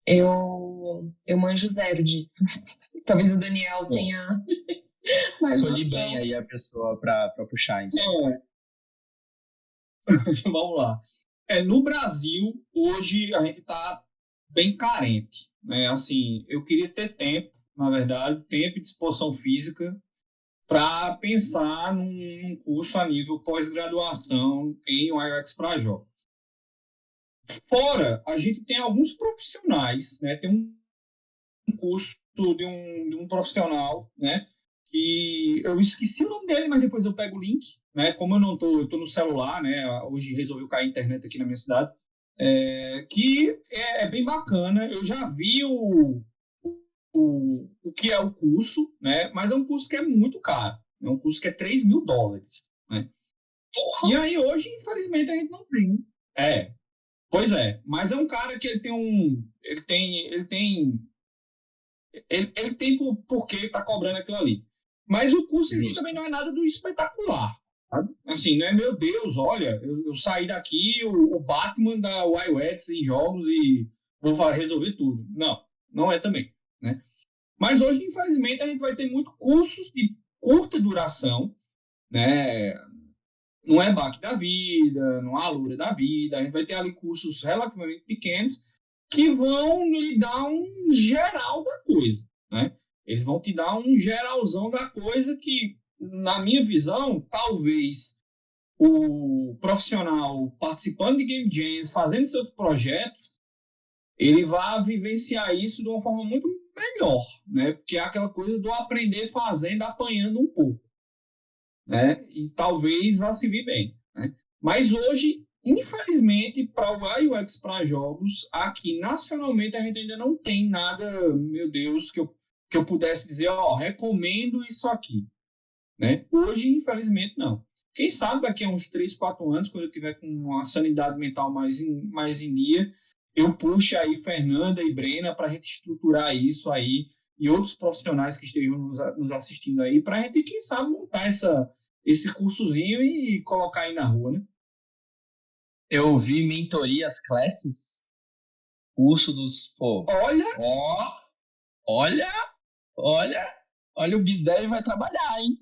Eu manjo zero disso. Talvez o Daniel tenha mais Escolhi noção. bem aí a pessoa para puxar, então. Vamos lá. No Brasil, hoje, a gente está bem carente. Né? Assim, eu queria ter tempo, na verdade, tempo e disposição física para pensar num curso a nível pós-graduação em UX para jogos. Fora, a gente tem alguns profissionais, né? Tem um curso de um profissional, né? Que eu esqueci o nome dele, mas depois eu pego o link, né? Como eu não tô, eu tô no celular, né? Hoje resolveu cair a internet aqui na minha cidade, que é bem bacana. Eu já vi o que é o curso, né? Mas é um curso que é muito caro. É um curso que é $3.000, né? Porra. E aí hoje, infelizmente, a gente não tem. Pois é. Mas é um cara que ele tem por que tá cobrando aquilo ali. Mas o curso em si também não é nada do espetacular. Sabe? Assim, não é, meu Deus, olha, eu saí daqui, o Batman da UX em jogos e vou resolver tudo. Não é também, né? Mas hoje, infelizmente, a gente vai ter muitos cursos de curta duração, né? Não é BAC da vida, não é Alura da vida, a gente vai ter ali cursos relativamente pequenos que vão lhe dar um geral da coisa, né? Eles vão te dar um geralzão da coisa que, na minha visão, talvez o profissional participando de Game Jams, fazendo seus projetos, ele vai vivenciar isso de uma forma muito melhor, né? Porque é aquela coisa do aprender fazendo, apanhando um pouco, né? E talvez vá se vir bem, né? Mas hoje, infelizmente, para o UI UX para jogos, aqui nacionalmente a gente ainda não tem nada, meu Deus, que eu pudesse dizer, recomendo isso aqui, né? Hoje, infelizmente, não. Quem sabe daqui a uns 3, 4 anos, quando eu tiver com uma sanidade mental mais em dia, eu puxo aí Fernanda e Brena para a gente estruturar isso aí e outros profissionais que estejam nos assistindo aí, para a gente, quem sabe, montar esse cursozinho e colocar aí na rua, né? Eu vi mentorias classes, curso dos... Pô, olha, o BizDev vai trabalhar, hein?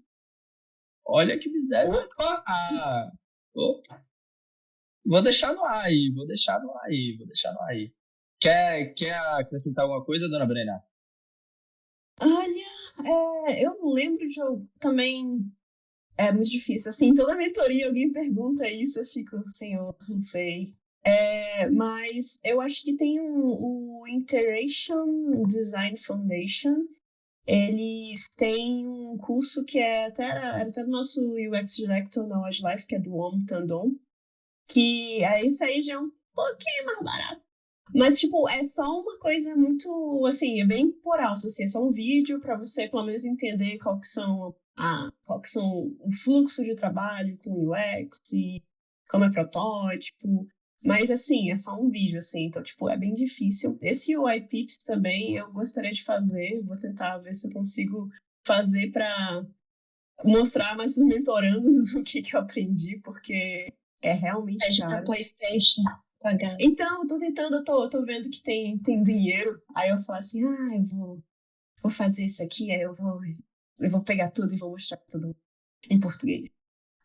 Olha que o BizDev vai trabalhar. Opa. Vou deixar no ar aí. Quer acrescentar alguma coisa, dona Brena? Olha, eu lembro de também. É muito difícil. Assim, toda mentoria alguém pergunta isso, eu fico, senhor, não sei. Mas eu acho que tem o Interaction Design Foundation. Eles têm um curso que era até do nosso UX Director na Wildlife, que é do Om Tandon. Que esse aí já é um pouquinho mais barato. Mas, tipo, é só uma coisa muito, assim, é bem por alto, assim, é só um vídeo para você, pelo menos, entender qual que são o fluxo de trabalho com UX e como é protótipo. Mas, assim, é só um vídeo, assim, então, tipo, é bem difícil. Esse UI Pips também eu gostaria de fazer, vou tentar ver se eu consigo fazer para mostrar mais os mentorandos o que eu aprendi, porque é realmente caro. Pra PlayStation. Pagando. Então, eu tô tentando, eu tô vendo que tem dinheiro. Aí eu falo assim, eu vou fazer isso aqui, aí eu vou pegar tudo e vou mostrar tudo em português.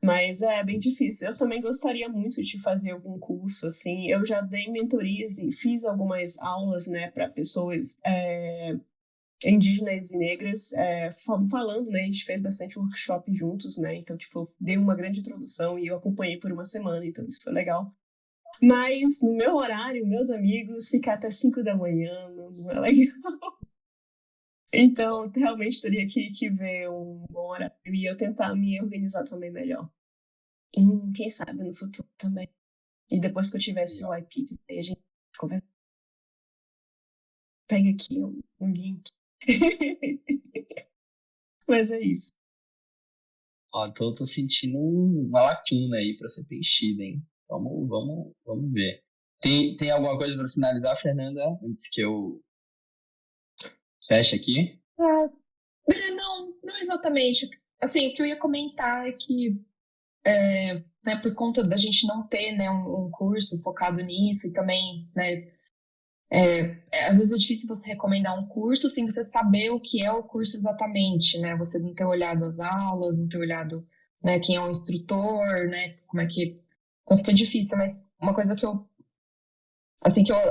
Mas é bem difícil. Eu também gostaria muito de fazer algum curso, assim. Eu já dei mentorias e fiz algumas aulas, né, para pessoas indígenas e negras, falando, né? A gente fez bastante workshop juntos, né? Então, tipo, eu dei uma grande introdução e eu acompanhei por uma semana, então isso foi legal. Mas no meu horário, meus amigos, ficar até 5 da manhã não é legal. Então, realmente teria que ver um bom horário e eu tentar me organizar também melhor. E quem sabe no futuro também. E depois que eu tivesse o iPips, aí a gente conversa. Pega aqui um link. Mas é isso. Ó, tô sentindo uma lacuna aí pra ser preenchida, hein? Vamos ver. Tem alguma coisa pra finalizar, Fernanda? Antes que eu feche aqui? Não exatamente. Assim, o que eu ia comentar é que, né, por conta da gente não ter, né, um curso focado nisso e também, né, às vezes é difícil você recomendar um curso sem você saber o que é o curso exatamente, né? Você não ter olhado as aulas, não ter olhado, né, quem é o instrutor, né? Como é que... Então fica difícil, mas uma coisa que eu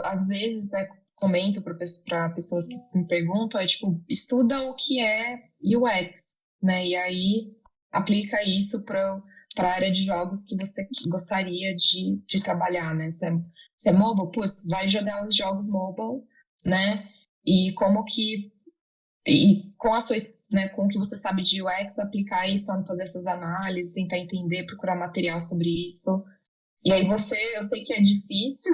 às vezes, né, comento para pessoas que me perguntam é, tipo, estuda o que é UX, né? E aí aplica isso para a área de jogos que você gostaria de trabalhar, né? Se é mobile, putz, vai jogar os jogos mobile, né? E como que... E com a sua, né, com o que você sabe de UX, aplicar isso, fazer essas análises, tentar entender, procurar material sobre isso. E aí eu sei que é difícil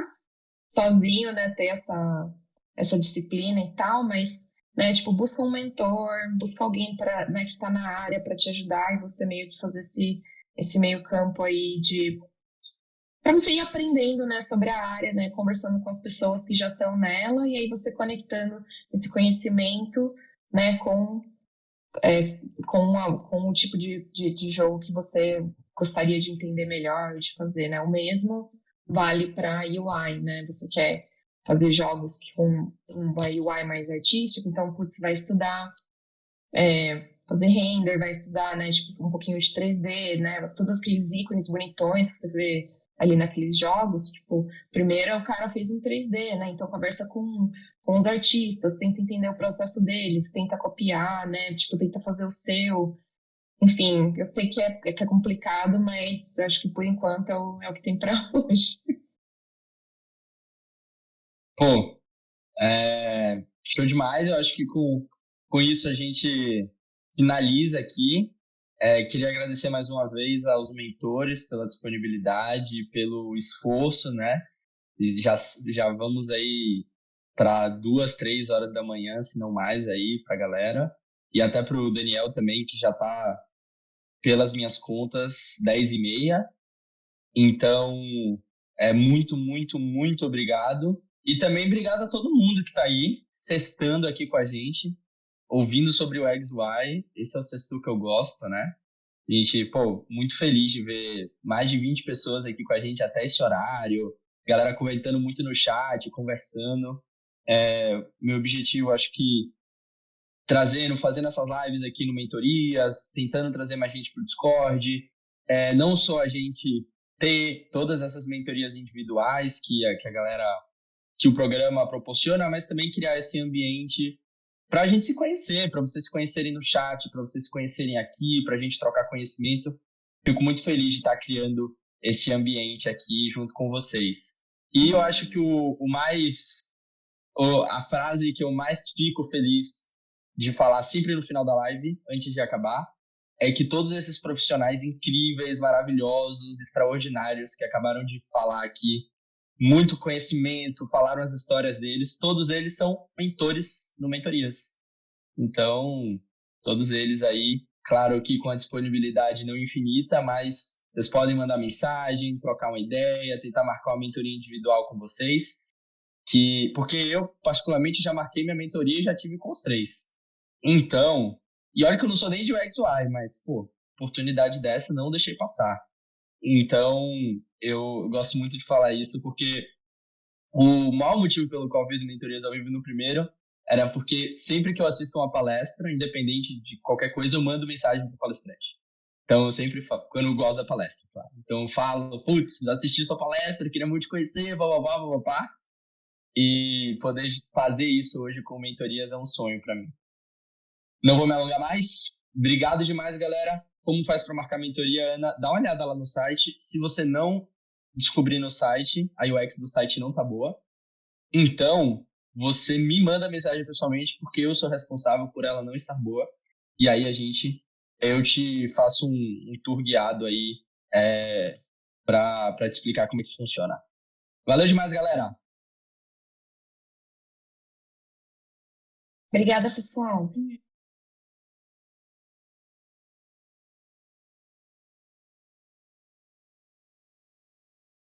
sozinho, né, ter essa disciplina e tal, mas, né, tipo, busca um mentor, busca alguém para, né, que tá na área para te ajudar e você meio que fazer esse meio campo aí para você ir aprendendo, né, sobre a área, né, conversando com as pessoas que já estão nela e aí você conectando esse conhecimento, né, com o tipo de jogo que você gostaria de entender melhor, de fazer, né? O mesmo vale para UI, né? Você quer fazer jogos com uma UI mais artística, então, putz, vai estudar fazer render, vai estudar, né, tipo, um pouquinho de 3D, né? Todos aqueles ícones bonitões que você vê ali naqueles jogos, tipo, primeiro o cara fez em 3D, né? Então conversa com os artistas, tenta entender o processo deles, tenta copiar, né? Tipo, tenta fazer o seu. Enfim, eu sei que é complicado, mas eu acho que por enquanto é o que tem para hoje. Pô, show demais. Eu acho que com isso a gente finaliza aqui. Queria agradecer mais uma vez aos mentores pela disponibilidade, pelo esforço, né? E já vamos aí para 2, 3 horas da manhã, se não mais, aí para a galera. E até para o Daniel também, que já está, pelas minhas contas, 10h30. Então, muito, muito, muito obrigado. E também obrigado a todo mundo que está aí, sextando aqui com a gente, ouvindo sobre o XY. Esse é o sexto que eu gosto, né? A gente, pô, muito feliz de ver mais de 20 pessoas aqui com a gente até esse horário. Galera comentando muito no chat, conversando. Meu objetivo, acho que fazendo essas lives aqui no Mentorias, tentando trazer mais gente para o Discord. Não só a gente ter todas essas mentorias individuais que a galera, que o programa proporciona, mas também criar esse ambiente para a gente se conhecer, para vocês se conhecerem no chat, para vocês se conhecerem aqui, para a gente trocar conhecimento. Fico muito feliz de estar criando esse ambiente aqui junto com vocês. E eu acho que a frase que eu mais fico feliz de falar sempre no final da live, antes de acabar, é que todos esses profissionais incríveis, maravilhosos, extraordinários que acabaram de falar aqui, muito conhecimento, falaram as histórias deles, todos eles são mentores no Mentorias. Então, todos eles aí, claro que com a disponibilidade não infinita, mas vocês podem mandar mensagem, trocar uma ideia, tentar marcar uma mentoria individual com vocês, porque eu, particularmente, já marquei minha mentoria e já tive com os 3. Então, e olha que eu não sou nem de UX UI, mas, pô, oportunidade dessa não deixei passar. Então, eu gosto muito de falar isso, porque o maior motivo pelo qual eu fiz mentorias ao vivo no primeiro era porque sempre que eu assisto uma palestra, independente de qualquer coisa, eu mando mensagem pro palestrante. Então, eu sempre falo, quando eu gosto da palestra, claro. Então, eu falo, putz, assisti sua palestra, queria muito te conhecer, bababá. E poder fazer isso hoje com mentorias é um sonho para mim. Não vou me alongar mais. Obrigado demais, galera. Como faz para marcar mentoria, Ana? Dá uma olhada lá no site. Se você não descobrir no site, a UX do site não tá boa. Então, você me manda mensagem pessoalmente, porque eu sou responsável por ela não estar boa. E aí eu te faço um tour guiado aí para te explicar como é que funciona. Valeu demais, galera. Obrigada, pessoal.